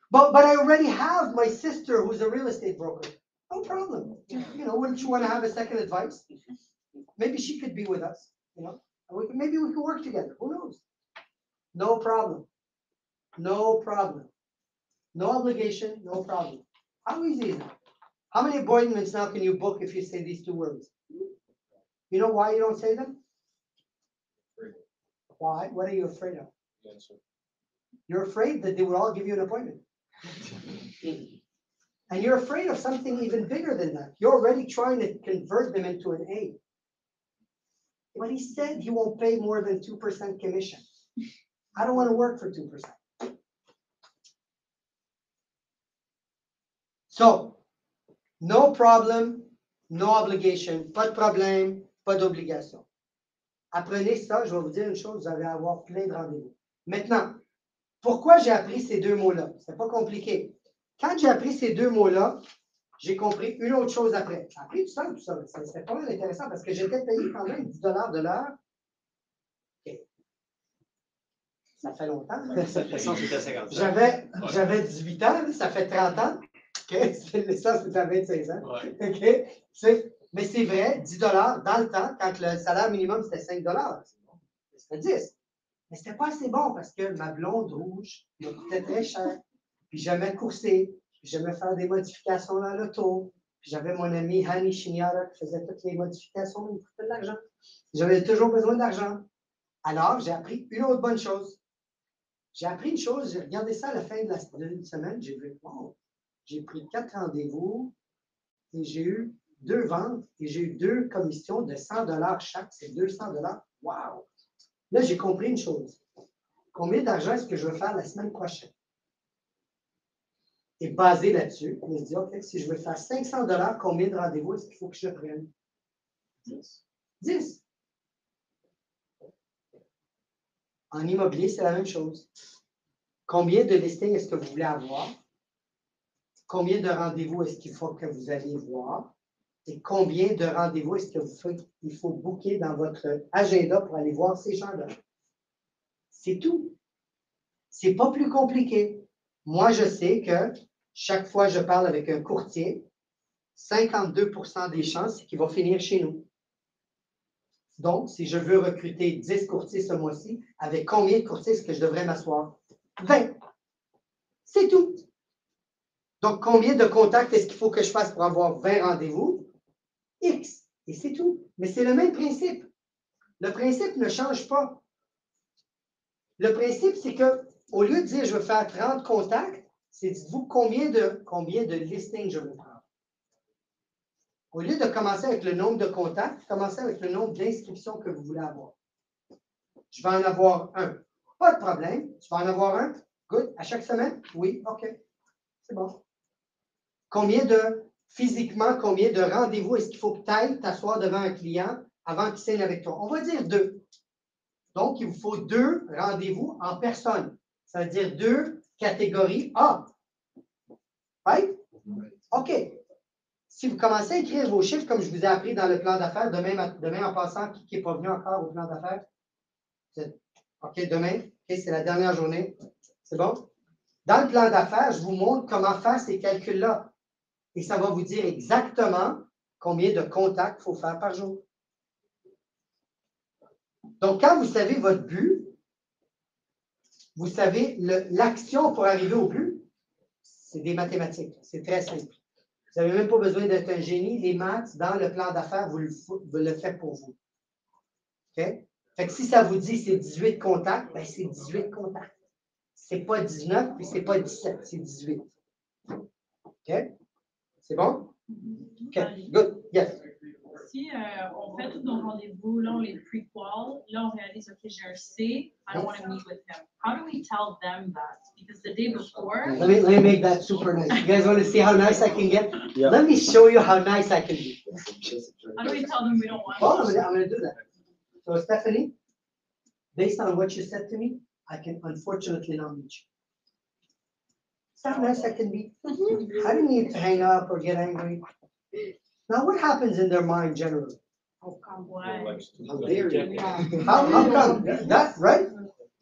But I already have my sister who's a real estate broker. No problem. You know, wouldn't you want to have a second advice? Maybe she could be with us, you know. Maybe we could work together. Who knows? No problem. No problem. No obligation, no problem. How easy is it? How many appointments now can you book if you say these 2 words? You know why you don't say them? Why? What are you afraid of? You're afraid that they will all give you an appointment. And you're afraid of something even bigger than that. You're already trying to convert them into an A. But he said he won't pay more than 2% commission. I don't want to work for 2%. So, no problem, no obligation, pas de problème, pas d'obligation. Apprenez ça, je vais vous dire une chose, vous allez avoir plein de rendez-vous. Maintenant, pourquoi j'ai appris ces deux mots-là? C'est pas compliqué. Quand j'ai appris ces deux mots-là, j'ai compris une autre chose après. Ça a pris du temps, tout ça. C'était pas mal intéressant parce que j'étais payé quand même 10 de l'heure. Okay. Ça fait longtemps. J'avais 18 ans, ça fait 30 ans. Okay. Ça, c'était à 26 ans. Ouais. Okay. Mais c'est vrai, 10 dans le temps, quand le salaire minimum c'était 5 c'était 10. Mais c'était pas assez bon parce que ma blonde rouge me coûtait très cher. Puis j'aimais courser, puis j'aimais faire des modifications dans l'auto. Puis j'avais mon ami Hani Shiniara qui faisait toutes les modifications, il me coûtait de l'argent. J'avais toujours besoin d'argent. Alors, j'ai appris une autre bonne chose. J'ai appris une chose, j'ai regardé ça à la fin de la semaine, j'ai vu, wow, j'ai pris 4 rendez-vous et j'ai eu 2 ventes et j'ai eu 2 commissions de 100 chaque, c'est 200 $. Wow! Là, j'ai compris une chose. Combien d'argent est-ce que je veux faire la semaine prochaine? Et basé là-dessus, je me dis, OK, si je veux faire 500 $, combien de rendez-vous est-ce qu'il faut que je prenne? 10. 10. En immobilier, c'est la même chose. Combien de listings est-ce que vous voulez avoir? Combien de rendez-vous est-ce qu'il faut que vous alliez voir? Et combien de rendez-vous est-ce qu'il faut booker dans votre agenda pour aller voir ces gens-là? C'est tout. C'est pas plus compliqué. Moi, je sais que chaque fois que je parle avec un courtier, 52% des chances, c'est qu'il va finir chez nous. Donc, si je veux recruter 10 courtiers ce mois-ci, avec combien de courtiers est-ce que je devrais m'asseoir? 20. C'est tout. Donc, combien de contacts est-ce qu'il faut que je fasse pour avoir 20 rendez-vous? X. Et c'est tout. Mais c'est le même principe. Le principe ne change pas. Le principe, c'est que au lieu de dire je veux faire 30 contacts, c'est dites-vous combien de listings je veux prendre. Au lieu de commencer avec le nombre de contacts, commencez avec le nombre d'inscriptions que vous voulez avoir. Je vais en avoir un. Pas de problème. Je vais en avoir un. Good. À chaque semaine? Oui. OK. C'est bon. Physiquement, combien de rendez-vous est-ce qu'il faut que tu ailles t'asseoir devant un client avant qu'il signe avec toi? On va dire 2. Donc, il vous faut 2 rendez-vous en personne. Ça veut dire 2 catégories A. Right? OK. Si vous commencez à écrire vos chiffres, comme je vous ai appris dans le plan d'affaires, demain en passant, qui n'est pas venu encore au plan d'affaires? OK, demain, OK, c'est la dernière journée. C'est bon? Dans le plan d'affaires, je vous montre comment faire ces calculs-là. Et ça va vous dire exactement combien de contacts il faut faire par jour. Donc, quand vous savez votre but, vous savez l'action pour arriver au but, c'est des mathématiques. C'est très simple. Vous n'avez même pas besoin d'être un génie. Les maths, dans le plan d'affaires, vous le faites pour vous. OK? Fait que si ça vous dit c'est 18 contacts, ben c'est 18 contacts. C'est pas 19 puis c'est pas 17, c'est 18. OK? C'est bon? OK, good. Yes. Si on fait tous nos rendez-vous, là, on les pre-qual, là, on réalise, OK, j'ai un C, I don't want to meet with him. How do we tell them that? Because the day before... Let me make that super nice. You guys want to see how nice I can get? Yeah. Let me show you how nice I can be. How do we tell them we don't want Oh, to? I'm going to do that. So, Stephanie, based on what you said to me, I can unfortunately not meet you. See how nice I can be? I don't need to hang up or get angry. Now, what happens in their mind generally? Oh, come on. How come? That, right?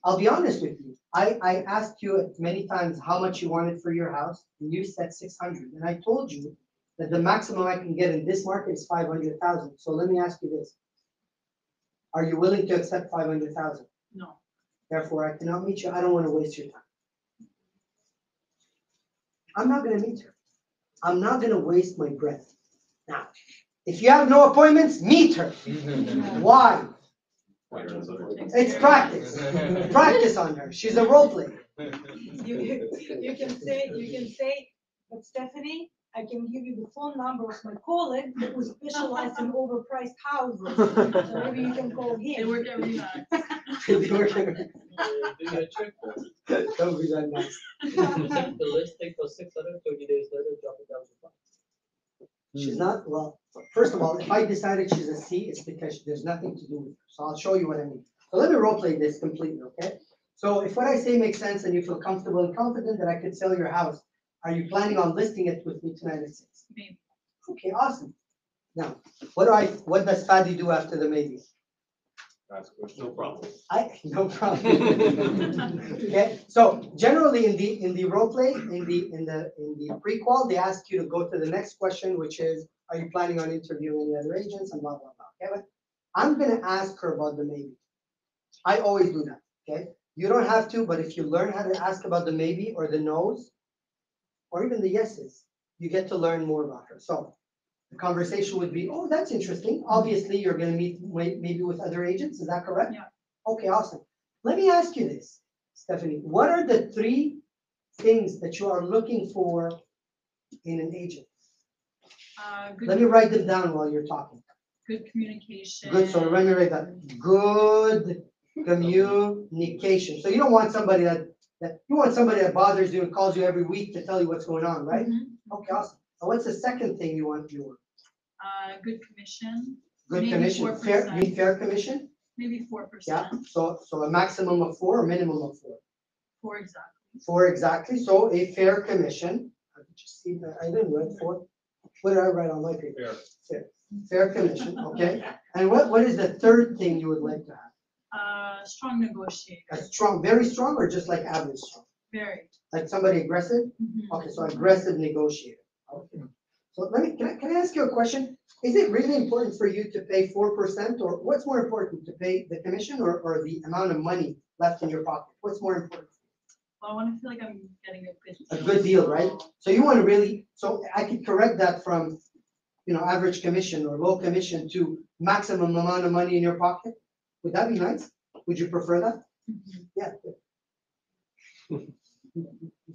I'll be honest with you. I asked you many times how much you wanted for your house, and you said 600. And I told you that the maximum I can get in this market is 500,000. So let me ask you this. Are you willing to accept 500,000? No. Therefore, I cannot meet you. I don't want to waste your time. I'm not going to meet her. I'm not going to waste my breath. Now, if you have no appointments, meet her. Why? It's practice. Practice on her. She's a role player. You can say, but Stephanie, I can give you the phone number of my colleague that was specialized in overpriced houses. So maybe you can call They him. work at Remax. They work at- Do you check Don't be that nice. the list take for 630 days later, drop it down to 5. She's not, well, first of all, if I decided she's a C, it's because there's nothing to do with her. So I'll show you what I mean. So let me role play this completely, okay? So if what I say makes sense and you feel comfortable and confident that I could sell your house, are you planning on listing it with me tonight at 6? Maybe. Okay, awesome. Now, what does Fadi do after the maybe? Ask question. No problem. No problem. Okay, so generally in the role play, in the pre-qual, they ask you to go to the next question, which is, are you planning on interviewing any other agents and blah, blah, blah, okay? But I'm gonna ask her about the maybe. I always do that, okay? You don't have to, but if you learn how to ask about the maybe or the no's, or even the yeses, you get to learn more about her. So the conversation would be, oh, that's interesting. Obviously, you're gonna meet maybe with other agents, is that correct? Yeah. Okay, awesome. Let me ask you this, Stephanie, what are the 3 things that you are looking for in an agent? Let me write them down while you're talking. Good communication. Good, so let me write that. Good communication. So you don't want somebody that you want somebody that bothers you and calls you every week to tell you what's going on, right? Mhm. Okay, awesome. And what's the second thing you want? Good commission, Good Maybe commission, fair, 4%. mean fair commission? maybe 4%. Yeah, so a maximum of 4 or minimum of 4? For exactly. 4 exactly, so a fair commission. I could just see that, I didn't write 4. What did I write on my paper? Fair. Fair commission, okay. And what is the third thing you would like to have? Strong negotiator, A strong, very strong, or just like average strong? very. Like somebody aggressive? Mhm. Okay, so aggressive negotiator. Okay. So can I ask you a question? Is it really important for you to pay 4%, or what's more important, to pay the commission or the amount of money left in your pocket? What's more important? Well, I want to feel like I'm getting a good deal. A good deal, right? So you want to really, so I could correct that from, average commission or low commission to maximum amount of money in your pocket? Would that be nice? Would you prefer that? Mhm. Yeah. Good.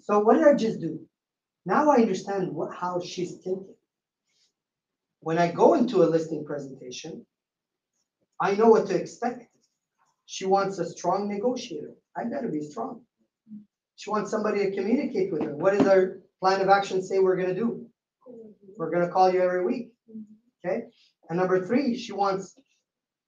So what did I just do? Now I understand how she's thinking. When I go into a listing presentation, I know what to expect. She wants a strong negotiator. I gotta be strong. She wants somebody to communicate with her. What does our plan of action say we're gonna do? We're gonna call you every week, okay? And number 3, she wants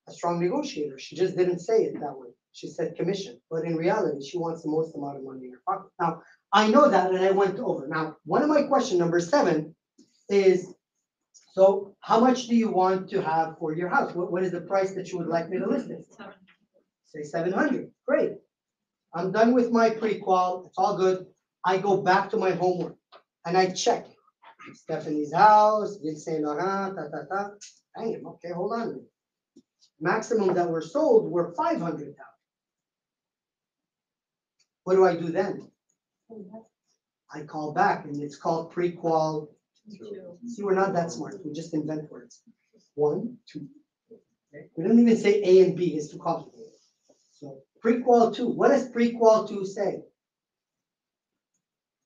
a strong negotiator. She just didn't say it that way. She said commission, but in reality, she wants the most amount of money in her pocket. Now, I know that, and I went over. Now, one of my questions, number 7, is, so how much do you want to have for your house? What is the price that you would like me to list it? 7. Say 700, great. I'm done with my pre-qual, it's all good. I go back to my homework and I check. Stephanie's house, Ville Saint Laurent, Damn, okay, hold on a minute. Maximum that were sold were 500,000. What do I do then? I call back, and it's called pre-qual. See, we're not that smart, we just invent words. 1, 2. Okay? We don't even say A and B, it's too complicated. So pre-qual 2, what does pre-qual 2 say?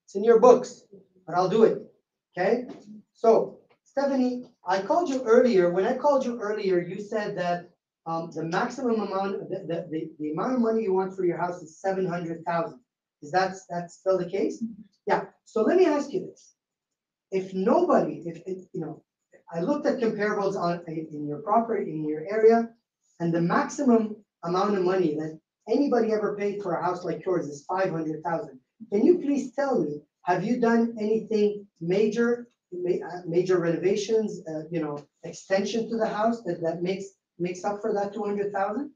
It's in your books, but I'll do it, okay? So, Stephanie, I called you earlier. When I called you earlier, you said that the maximum amount, the amount of money you want for your house is 700,000. Is that's still the case? Yeah. So let me ask you this: if nobody, I looked at comparables in your property in your area, and the maximum amount of money that anybody ever paid for a house like yours is 500,000. Can you please tell me, have you done anything major renovations, extension to the house that makes up for that 200,000?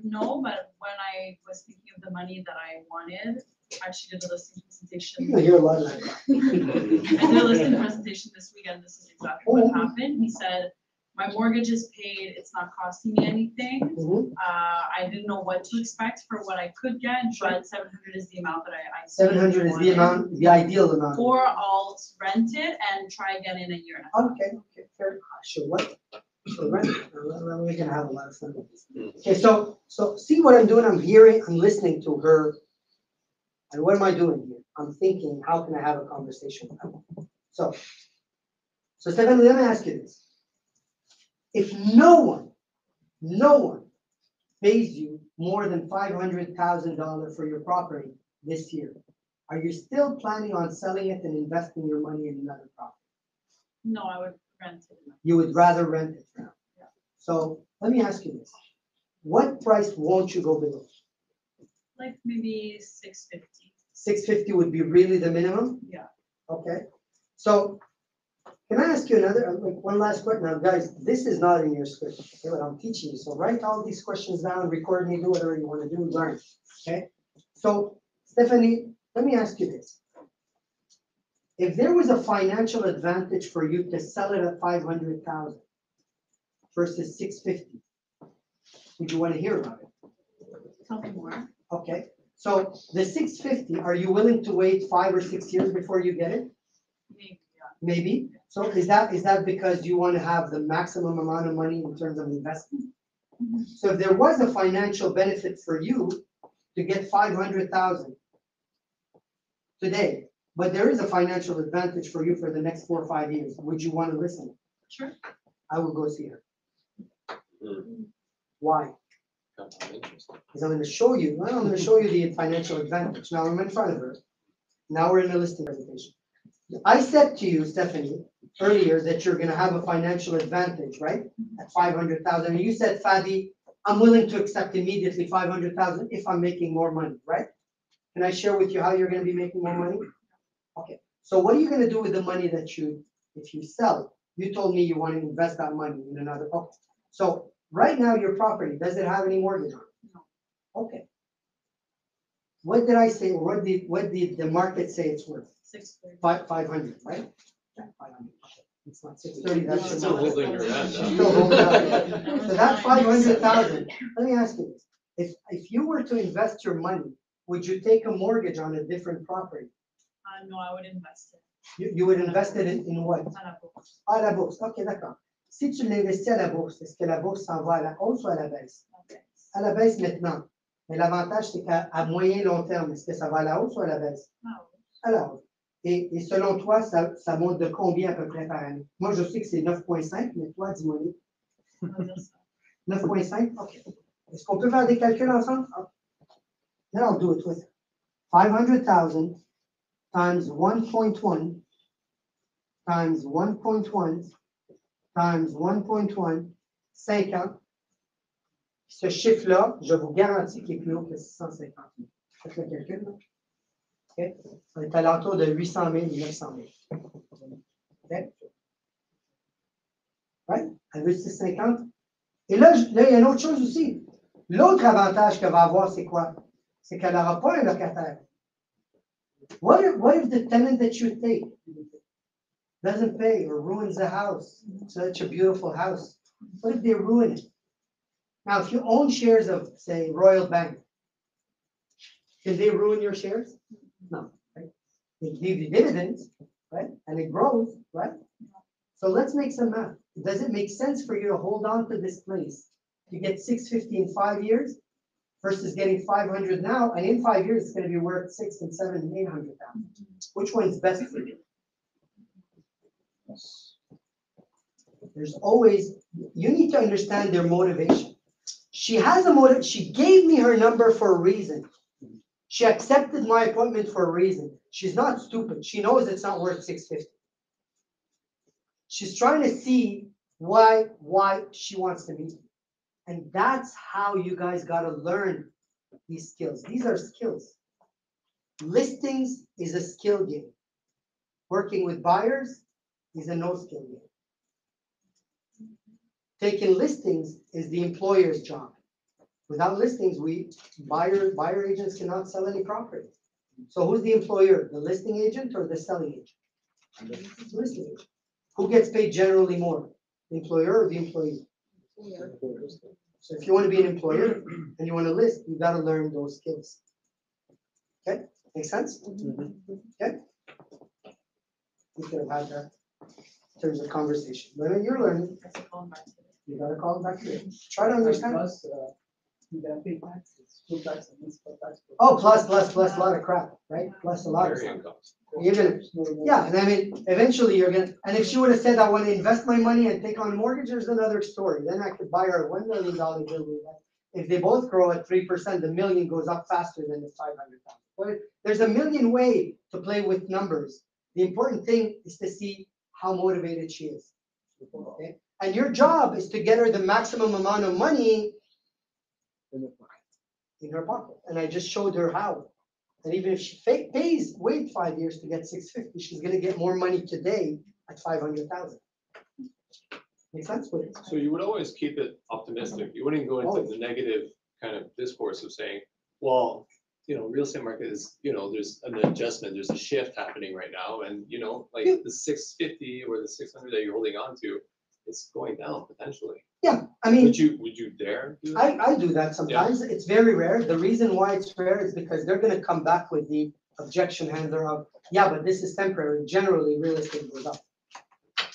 No, but when I was thinking of the money that I wanted, I actually did a listing presentation. You hear a lot of that. I did a listing presentation this weekend. This is exactly what happened. He said, my mortgage is paid. It's not costing me anything. Mhm. I didn't know what to expect for what I could get, but 700 is the amount that I 700 is the amount, the ideal amount. Or I'll rent it and try again in a year and a half. Okay, fair. Sure, what? Sure, right. We can have a lot of fun with this. Okay, so see what I'm doing? I'm listening to her. And what am I doing here? I'm thinking, how can I have a conversation with her? So Stephanie, let me ask you this. If no one pays you more than $500,000 for your property this year, are you still planning on selling it and investing your money in another property? No, I would rent it. You would rather rent it now? Yeah. So let me ask you this. What price won't you go below? Like maybe 650. 650 would be really the minimum? Yeah. Okay. So can I ask you one last question? Now, guys, this is not in your script, okay, what I'm teaching you. So write all these questions down, record me, do whatever you want to do, learn, okay? So Stephanie, let me ask you this. If there was a financial advantage for you to sell it at 500,000 versus 650, would you want to hear about it? Tell me more. Okay, so the 650, are you willing to wait 5 or 6 years before you get it? Maybe, yeah. Maybe. So is that because you want to have the maximum amount of money in terms of investment? Mhm. So if there was a financial benefit for you to get 500,000 today, but there is a financial advantage for you for the next 4 or 5 years, would you want to listen? Sure. I will go see her. Mm. Why? I'm interested. Because I'm going to show you, well, I'm going to show you the financial advantage. Now I'm in front of her. Now we're in the listing presentation. I said to you, Stephanie, earlier that you're going to have a financial advantage, right? At 500,000. And you said, Fadi, I'm willing to accept immediately 500,000 if I'm making more money, right? Can I share with you how you're going to be making more money? Okay. So what are you going to do with the money that if you sell? You told me you want to invest that money in another property. So right now, your property, does it have any mortgage on it? No. Okay. What did I say? What did the market say it's worth? 630. 500, right? Yeah, 500. It's not 630. That's You're still holding your hand, Still huh? holding out. So that 500,000. Let me ask you this: if you were to invest your money, would you take a mortgage on a different property? No, I would invest it. You would invest it in what? À la bourse. À la bourse. Ok, d'accord. Si tu l'investis à la bourse, est-ce que la bourse s'en va à la hausse ou à la baisse? Okay. À la baisse maintenant. Mais l'avantage, c'est qu'à moyen long terme, est-ce que ça va à la hausse ou à la baisse? Ah, À la hausse. Et selon toi, ça monte de combien à peu près par année? Moi, je sais que c'est 9,5, mais toi, dis-moi. on va dire ça. 9,5? OK. Est-ce qu'on peut faire des calculs ensemble? Okay. Then I'll do it with 500,000 times 1.1 times 1.1 times 1.1, 5 ans. Ce chiffre-là, je vous garantis qu'il est plus haut que 650 000. Faites le calcul, là. OK? On est à l'entour de 800 000, 900 000. OK? Ouais? Elle veut 650. Et là, il y a une autre chose aussi. L'autre avantage qu'elle va avoir, c'est quoi? C'est qu'elle n'aura pas un locataire. What if the tenant that you take doesn't pay or ruins the house? Such a beautiful house. What if they ruin it? Now, if you own shares of, say, Royal Bank, can they ruin your shares? No, right? They give you dividends, right? And it grows, right? So let's make some math. Does it make sense for you to hold on to this place? You get 650 in 5 years versus getting 500 now, and in 5 years, it's going to be worth 6 and 7 and 800,000. Which one's best for you? There's always, you need to understand their motivation. She has a motive. She gave me her number for a reason. She accepted my appointment for a reason. She's not stupid. She knows it's not worth 650. She's trying to see why she wants to meet me. And that's how you guys got to learn these skills. These are skills. Listings is a skill game. Working with buyers is a no-skill game. Taking listings is the employer's job. Without listings, buyer agents cannot sell any property. So who's the employer? The listing agent or the selling agent? The listing agent. Who gets paid generally more? The employer or the employee? So if you want to be an employer and you want to list, you got to learn those skills. Okay? Make sense? Okay? You could have had that in terms of conversation. But you're learning. That's a call back to it. You got to call it back to it. Try to understand. Plus, You gotta pay taxes, school tax, and municipal tax. Oh, plus a lot of crap, right? Plus a lot of Carrying stuff. costs. You're gonna, yeah, and I mean, eventually you're gonna, and if she would have said, I want to invest my money and take on a mortgage, there's another story. Then I could buy her a $1 million building. If they both grow at 3%, the million goes up faster than the 500,000. But there's a million ways to play with numbers. The important thing is to see how motivated she is. Okay? And your job is to get her the maximum amount of money in her pocket. And I just showed her how. And even if she wait 5 years to get 650, she's gonna get more money today at 500,000. Make sense with it? So you would always keep it optimistic. You wouldn't go into Always. the negative kind of discourse of saying, well, real estate market is, there's an adjustment, there's a shift happening right now. And, like the 650 or the 600 that you're holding on to, it's going down potentially. Yeah, I mean, Would you dare do that? I do that sometimes. It's very rare. The reason why it's rare is because they're gonna come back with the objection handler of, yeah, but this is temporary. Generally, real estate goes up.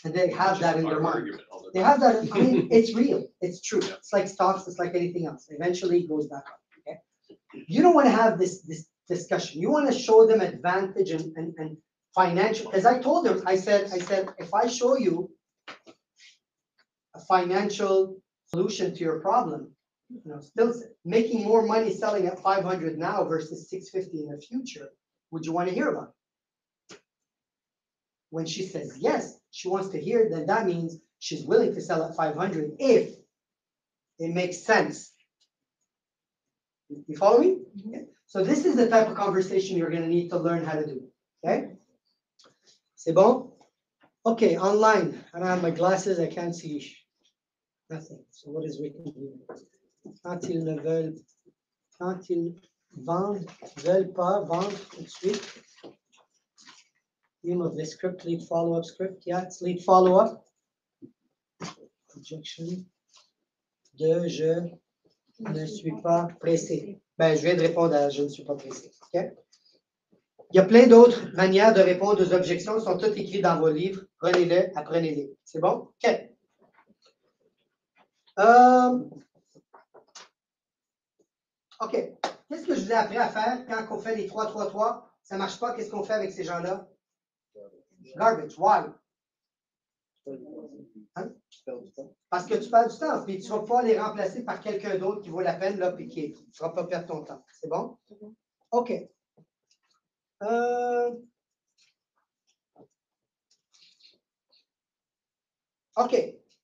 And they have that in their Our mind. argument all the They time. have that, I mean, it's real, it's true. Yeah. It's like stocks, it's like anything else. Eventually it goes back up, okay? You don't wanna have this discussion. You wanna show them advantage and financial, as I told them, I said, if I show you a financial solution to your problem, still making more money selling at 500 now versus 650 in the future, would you wanna hear about it? When she says yes, she wants to hear, then that means she's willing to sell at 500 if it makes sense. You follow me? Okay. So this is the type of conversation you're gonna need to learn how to do, okay? C'est bon? Okay, online. I don't have my glasses, I can't see nothing. So what is written here? Quand ils ne veulent, quand ils veulent pas vendre tout de suite. Name of the script, lead follow-up script. Yeah, it's lead follow-up. Objection. Je ne suis pas pressé. Ben, je viens de répondre à je ne suis pas pressé. OK? Il y a plein d'autres manières de répondre aux objections. Elles sont toutes écrites dans vos livres. Prenez-les, apprenez-les. C'est bon? OK. OK. Qu'est-ce que je vous ai appris à faire quand on fait les 3-3-3? Ça ne marche pas. Qu'est-ce qu'on fait avec ces gens-là? Garbage. Why? Hein? Parce que tu perds du temps, puis tu ne vas pas les remplacer par quelqu'un d'autre qui vaut la peine, là, puis qui ne fera pas perdre ton temps. C'est bon? OK. OK.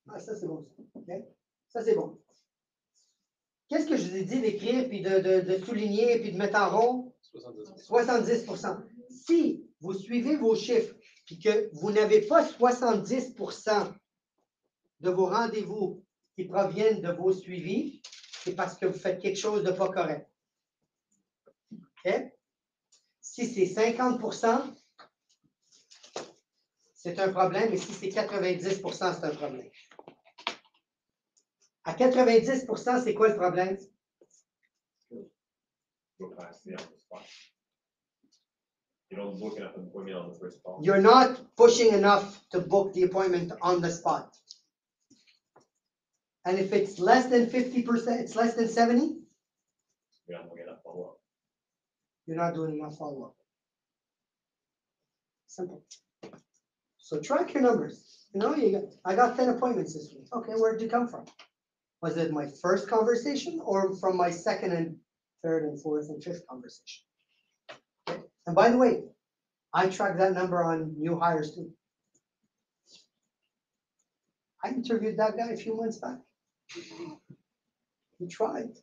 Ah, ça, c'est bon. Okay. Ça, c'est bon. Qu'est-ce que je vous ai dit d'écrire, puis de souligner, puis de mettre en rond? 70%. Si vous suivez vos chiffres, puis que vous n'avez pas 70% de vos rendez-vous qui proviennent de vos suivis, c'est parce que vous faites quelque chose de pas correct. OK? Si c'est 50%, c'est un problème, et si c'est 90%, c'est un problème. À 90%, c'est quoi le problème? You're not pushing enough to book the appointment on the spot. And if it's less than 50%, it's less than 70, you're not doing enough follow-up. Simple. So track your numbers. I got 10 appointments this week. Okay, where did you come from? Was it my first conversation or from my second and third and fourth and fifth conversation? Okay. And by the way, I track that number on new hires too. I interviewed that guy a few months back. He tried.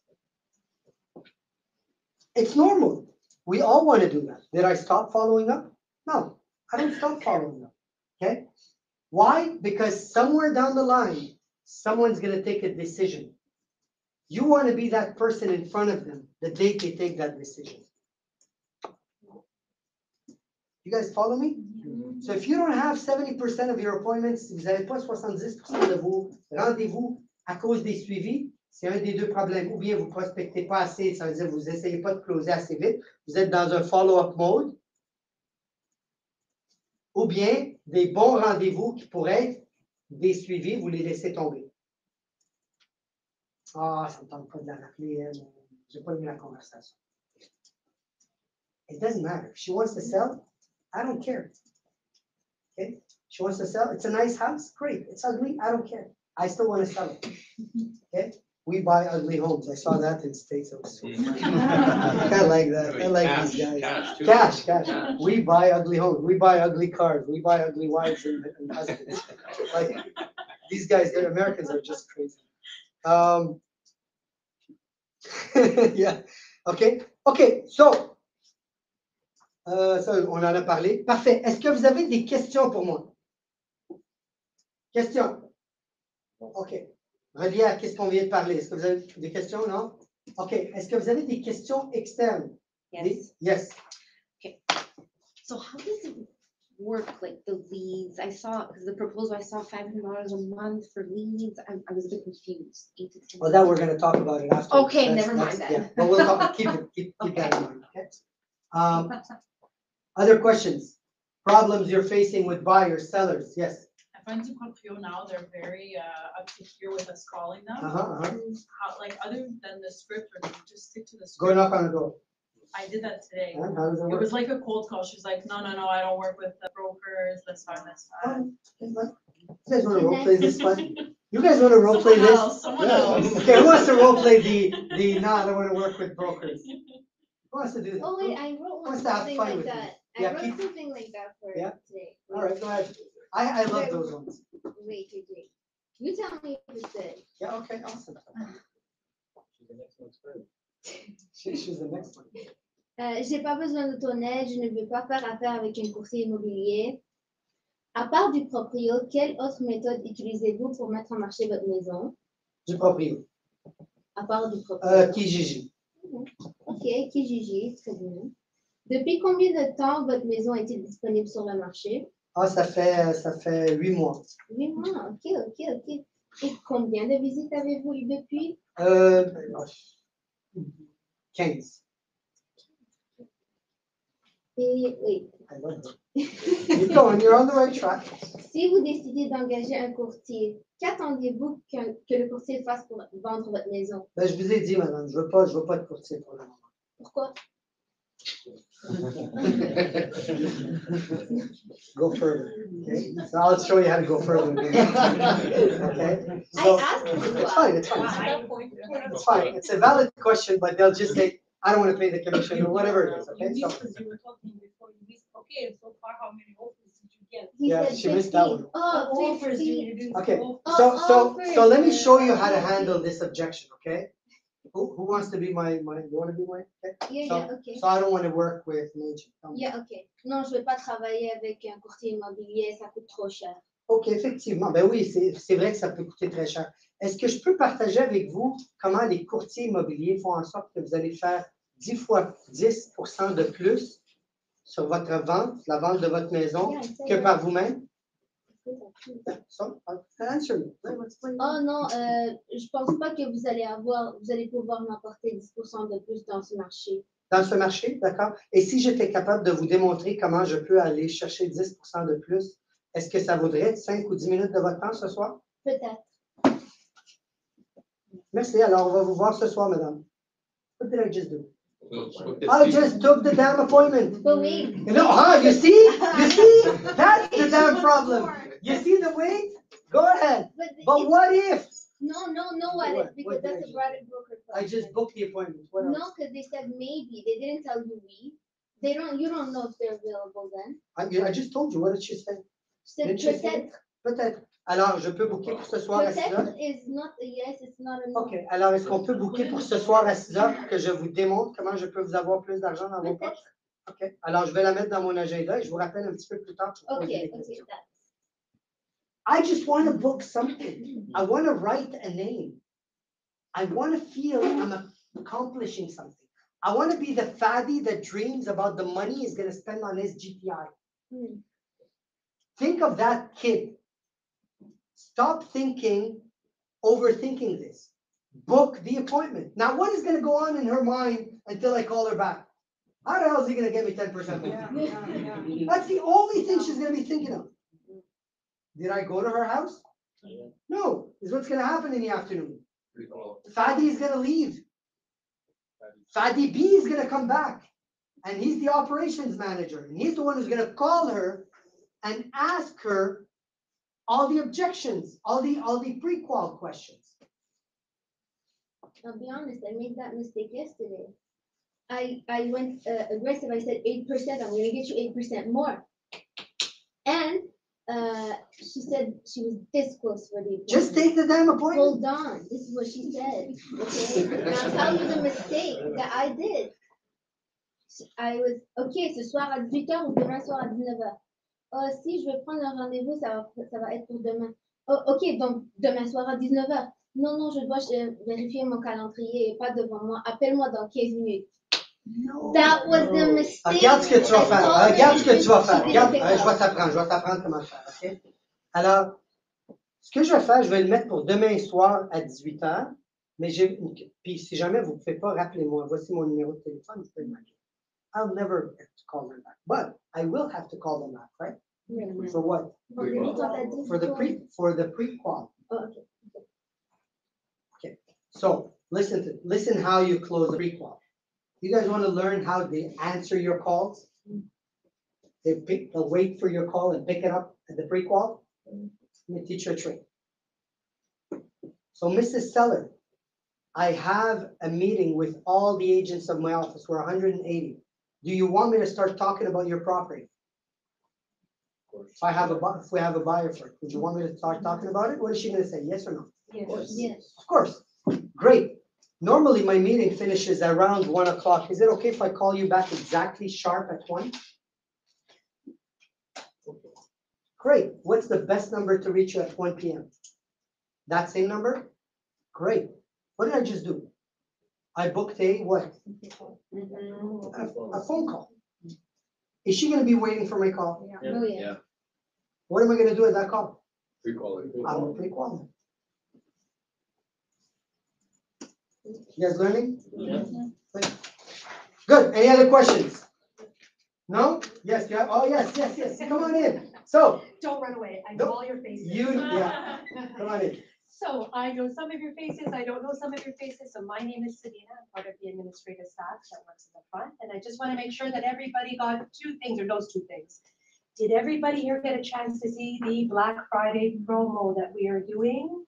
It's normal. We all want to do that. Did I stop following up? No, I didn't stop following up. Okay? Why? Because somewhere down the line, someone's going to take a decision. You want to be that person in front of them the day they take that decision. You guys follow me? So if you don't have 70% of your appointments, si vous n'avez pas 70% de vos rendez-vous à cause des suivis, c'est un des deux problèmes. Ou bien vous ne prospectez pas assez, ça veut dire que vous n'essayez pas de closer assez vite, vous êtes dans un follow-up mode. Ou bien des bons rendez-vous qui pourraient être des suivis, vous les laissez tomber. Ah, ça me tente pas de la rappeler, elle. J'ai pas aimé la conversation. It doesn't matter. If she wants to sell, I don't care. Okay? She wants to sell. It's a nice house. Great. It's ugly. I don't care. I still want to sell it. Okay? We buy ugly homes. I saw that in the States. It was so funny. I like that. I like these guys. Cash. We buy ugly homes. We buy ugly cars. We buy ugly wives and husbands. Like these guys, they're Americans are just crazy. Yeah. Okay. Okay. So, ça, on en a parlé. Parfait. Est-ce que vous avez des questions pour moi? Questions? OK. Relié à ce qu'on vient de parler. Est-ce que vous avez des questions? Non? OK. Est-ce que vous avez des questions externes? Yes. Yes. Okay. So how does it work, like the leads? I saw, because the proposal, I saw $500 a month for leads. I was a bit confused. 8 to 10. Well, that we're going to talk about it after. Okay, never mind then. Yeah, but we'll talk, keep that in mind. Okay. Other questions? Problems you're facing with buyers, sellers? Yes. I find Du Proprio now, they're very up to here with us calling them. How, like, other than the script, or do you just stick to the Go script? knock on the door. I did that today. Huh? How does it It work? was like a cold call. She's like, no, I don't work with the brokers. That's fine. You guys want to role play this one? You guys want to role play this? Someone else. Okay, who wants to role play the no, I don't want to work with brokers? Who wants to do that? Oh wait, I wrote Wants one to have something fun like with you. that. Yeah, I wrote keep- something like that for Yeah. today. All right, go ahead. I love those ones. Wait. You tell me if it's good. Yeah, okay, awesome. She's the next one's first. She's the next one. J'ai pas besoin de ton aide, je ne veux pas faire affaire avec un courtier immobilier. À part du proprio, quelle autre méthode utilisez-vous pour mettre en marché votre maison? Du proprio. À part du proprio. Kijiji. Ok, Kijiji, très bien. Depuis combien de temps votre maison est-elle disponible sur le marché? Ah, ça fait 8 mois. 8 mois, ok. Et combien de visites avez-vous eu depuis? 15. Et oui. I love it. You're going, you're on the right track. Si vous décidez d'engager un courtier, qu'attendiez-vous que le courtier fasse pour vendre votre maison? Ben, je vous ai dit, madame, je veux pas de courtier pour le moment. Pourquoi? Go further. Okay? So I'll show you how to go further. Okay? So, I asked it's fine. It's fine. It's a valid question, but they'll just say, I don't want to pay the commission or whatever it is. Okay? So, Because you were talking before you missed, okay, so far, how many offers did you get? He Yeah, said she missed that 15. one. Oh, Offers, 15. you didn't okay. go. So let me show you how to handle this objection. Okay? Who wants to be my? You want to be my? Okay. Yeah, okay. So I don't want to work with Major. Yeah, ok. Non, je ne veux pas travailler avec un courtier immobilier, ça coûte trop cher. OK, effectivement. Ben oui, c'est vrai que ça peut coûter très cher. Est-ce que je peux partager avec vous comment les courtiers immobiliers font en sorte que vous allez faire 10% de plus sur votre vente, la vente de votre maison, que par vous-même? So, answer me. Oh non, je pense pas que vous allez pouvoir m'apporter 10% de plus dans ce marché. Dans ce marché, d'accord? Et si j'étais capable de vous démontrer comment je peux aller chercher 10% de plus, est-ce que ça vaudrait 5 ou 10 minutes de votre temps ce soir? Peut-être. Merci. Alors, on va vous voir ce soir, madame. What did I just do? So, I just took the damn appointment. But wait. No, huh? You see? That's the damn problem. You see the wait? Go ahead. But what if? No, What? what if? Because What did I that's a do? private broker. I just booked the appointment. What else? No, because they said maybe. They didn't tell you we. You don't know if they're available then. I just told you. What did she say? Said Did she say? peut-être. Peut-être. Alors, je peux booker pour ce soir à 6 heures? Peut-être is not a yes, it's not a no. OK. Alors, est-ce qu'on peut booker pour ce soir à 6 heures que je vous démontre comment je peux vous avoir plus d'argent dans vos poches? OK. Alors, je vais la mettre dans mon agenda et je vous rappelle un petit peu plus tard pour poser des questions. That's I just want to book something. I want to write a name. I want to feel I'm accomplishing something. I want to be the fatty that dreams about the money he's going to spend on his GPI. Think of that kid. Stop overthinking this. Book the appointment. Now, what is going to go on in her mind until I call her back? How the hell is he going to get me 10%? That's the only thing she's going to be thinking of. Did I go to her house? No. Is what's going to happen in the afternoon. Pretty cool. Fadi is gonna leave. Fadi B is gonna come back. And he's the operations manager. And he's the one who's gonna call her and ask her all the objections, all the pre-qual questions. I'll be honest, I made that mistake yesterday. I went aggressive, I said 8%, I'm gonna get you 8% more. And she said she was this close for the appointment. Just take the damn appointment. Hold on, this is what she said, okay? And I'll tell you the mistake that I did. I was, okay, ce soir à 18h ou demain soir à 19h. Oh, si je vais prendre un rendez-vous, ça va être pour demain. Oh, ok, donc demain soir à 19h. Non, je dois vérifier mon calendrier, pas devant moi. Appelle-moi dans 15 minutes. No. That was the mistake. Regarde ce que tu vas faire. Regarde ce que tu vas faire. Regarde, je vais t'apprendre comment faire, ok? Alors, ce que je vais faire, je vais le mettre pour demain soir à 18h. Mais puis si jamais vous ne pouvez pas, rappelez-moi. Voici mon numéro de téléphone. Vous pouvez m'appeler. I'll never have to call them back, but I will have to call them back, right? For what? For the pre-qual. Oh, okay. Okay. So listen how you close the pre-qual. You guys want to learn how they answer your calls? They'll wait for your call and pick it up at the pre-qual. Let me teach you a trick. So Mrs. Seller, I have a meeting with all the agents of my office. We're 180. Do you want me to start talking about your property? If we have a buyer for it, would you want me to start talking about it? What is she going to say? Yes or no? Yes. Of course. Great. Normally my meeting finishes around 1 o'clock. Is it okay if I call you back exactly sharp at 1? Great. What's the best number to reach you at 1 p.m.? That same number? Great. What did I just do? I booked a what? A phone call. Is she going to be waiting for my call? Oh, yeah. What am I going to do at that call? Pre-qual it. I will pre-qual. You guys learning? Yeah. Good. Any other questions? No? Yes, you have, oh, yes. Come on in. So, Don't run away. I know No, all your faces. yeah, come on in. So I know some of your faces. I don't know some of your faces. So my name is Sabina. I'm part of the administrative staff that works in the front. And I just want to make sure that everybody got two things or those two things. Did everybody here get a chance to see the Black Friday promo that we are doing?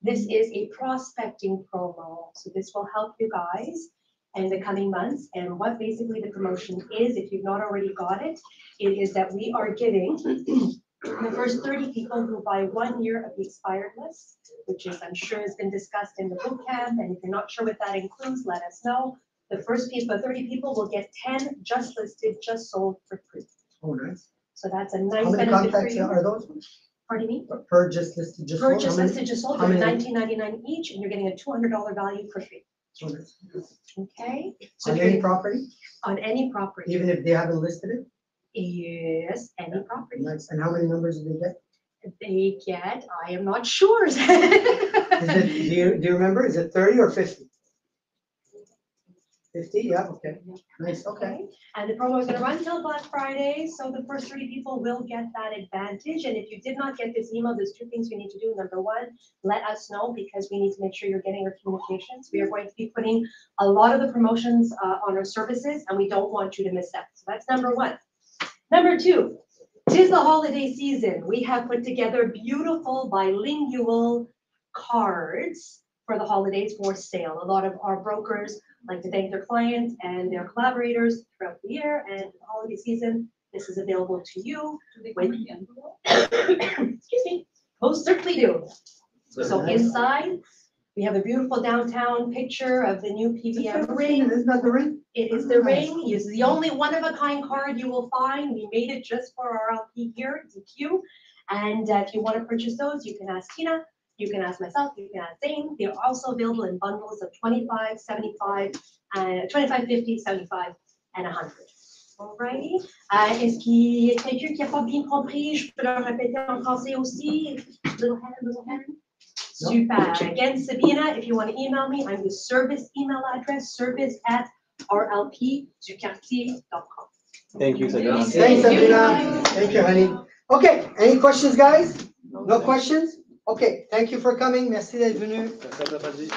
This is a prospecting promo. So this will help you guys in the coming months. And what basically the promotion is, if you've not already got it, it is that we are giving the first 30 people who buy 1 year of the expired list, which is, I'm sure has been discussed in the boot camp. And if you're not sure what that includes, let us know. The first people, 30 people will get 10 just listed, just sold for free. Oh, nice. So that's a nice How many benefit for contacts you. are those? Pardon me? Per just listed, just sold? Per just How many? listed, just sold, how they're many? $19.99 each, and you're getting a $200 value for free. Oh, nice. Okay? So On if you're- any property, on any property. even if they haven't listed it? Yes, any property. Nice. And how many numbers do they get? They get, I am not sure. Is it, do you remember? Is it 30 or 50? 50, yeah, okay. Nice, okay. And the promo is gonna run till Black Friday, so the first 30 people will get that advantage. And if you did not get this email, there's two things you need to do. Number one, let us know because we need to make sure you're getting our communications. We are going to be putting a lot of the promotions on our services and we don't want you to miss out. So that's number one. Number two, 'tis the holiday season. We have put together beautiful bilingual cards for the holidays for sale. A lot of our brokers like to thank their clients and their collaborators throughout the year and the holiday season. This is available to you. Excuse me, most certainly do. So Nice. inside, we have a beautiful downtown picture of the new PBM ring. Isn't that the ring? It is the ring. It's the only one of a kind card you will find. We made it just for our LP here, DQ. And if you want to purchase those, you can ask Tina, you can ask myself, you can ask Zane. They're also available in bundles of 25, 75, 25, 50, 75, and 100. Alrighty. Est-ce qu'il y a quelqu'un qui n'a pas bien compris? Je peux le répéter en français aussi. Little hand, little hand. Super. Again, Sabina, if you want to email me, I'm the service email address, service@rlpduquartier.com. Thank you, Sabina. Thanks, Sabrina. Thank you, honey. Okay, any questions, guys? No questions? OK, thank you for coming. Merci d'être venu. Merci à toi, Paddy.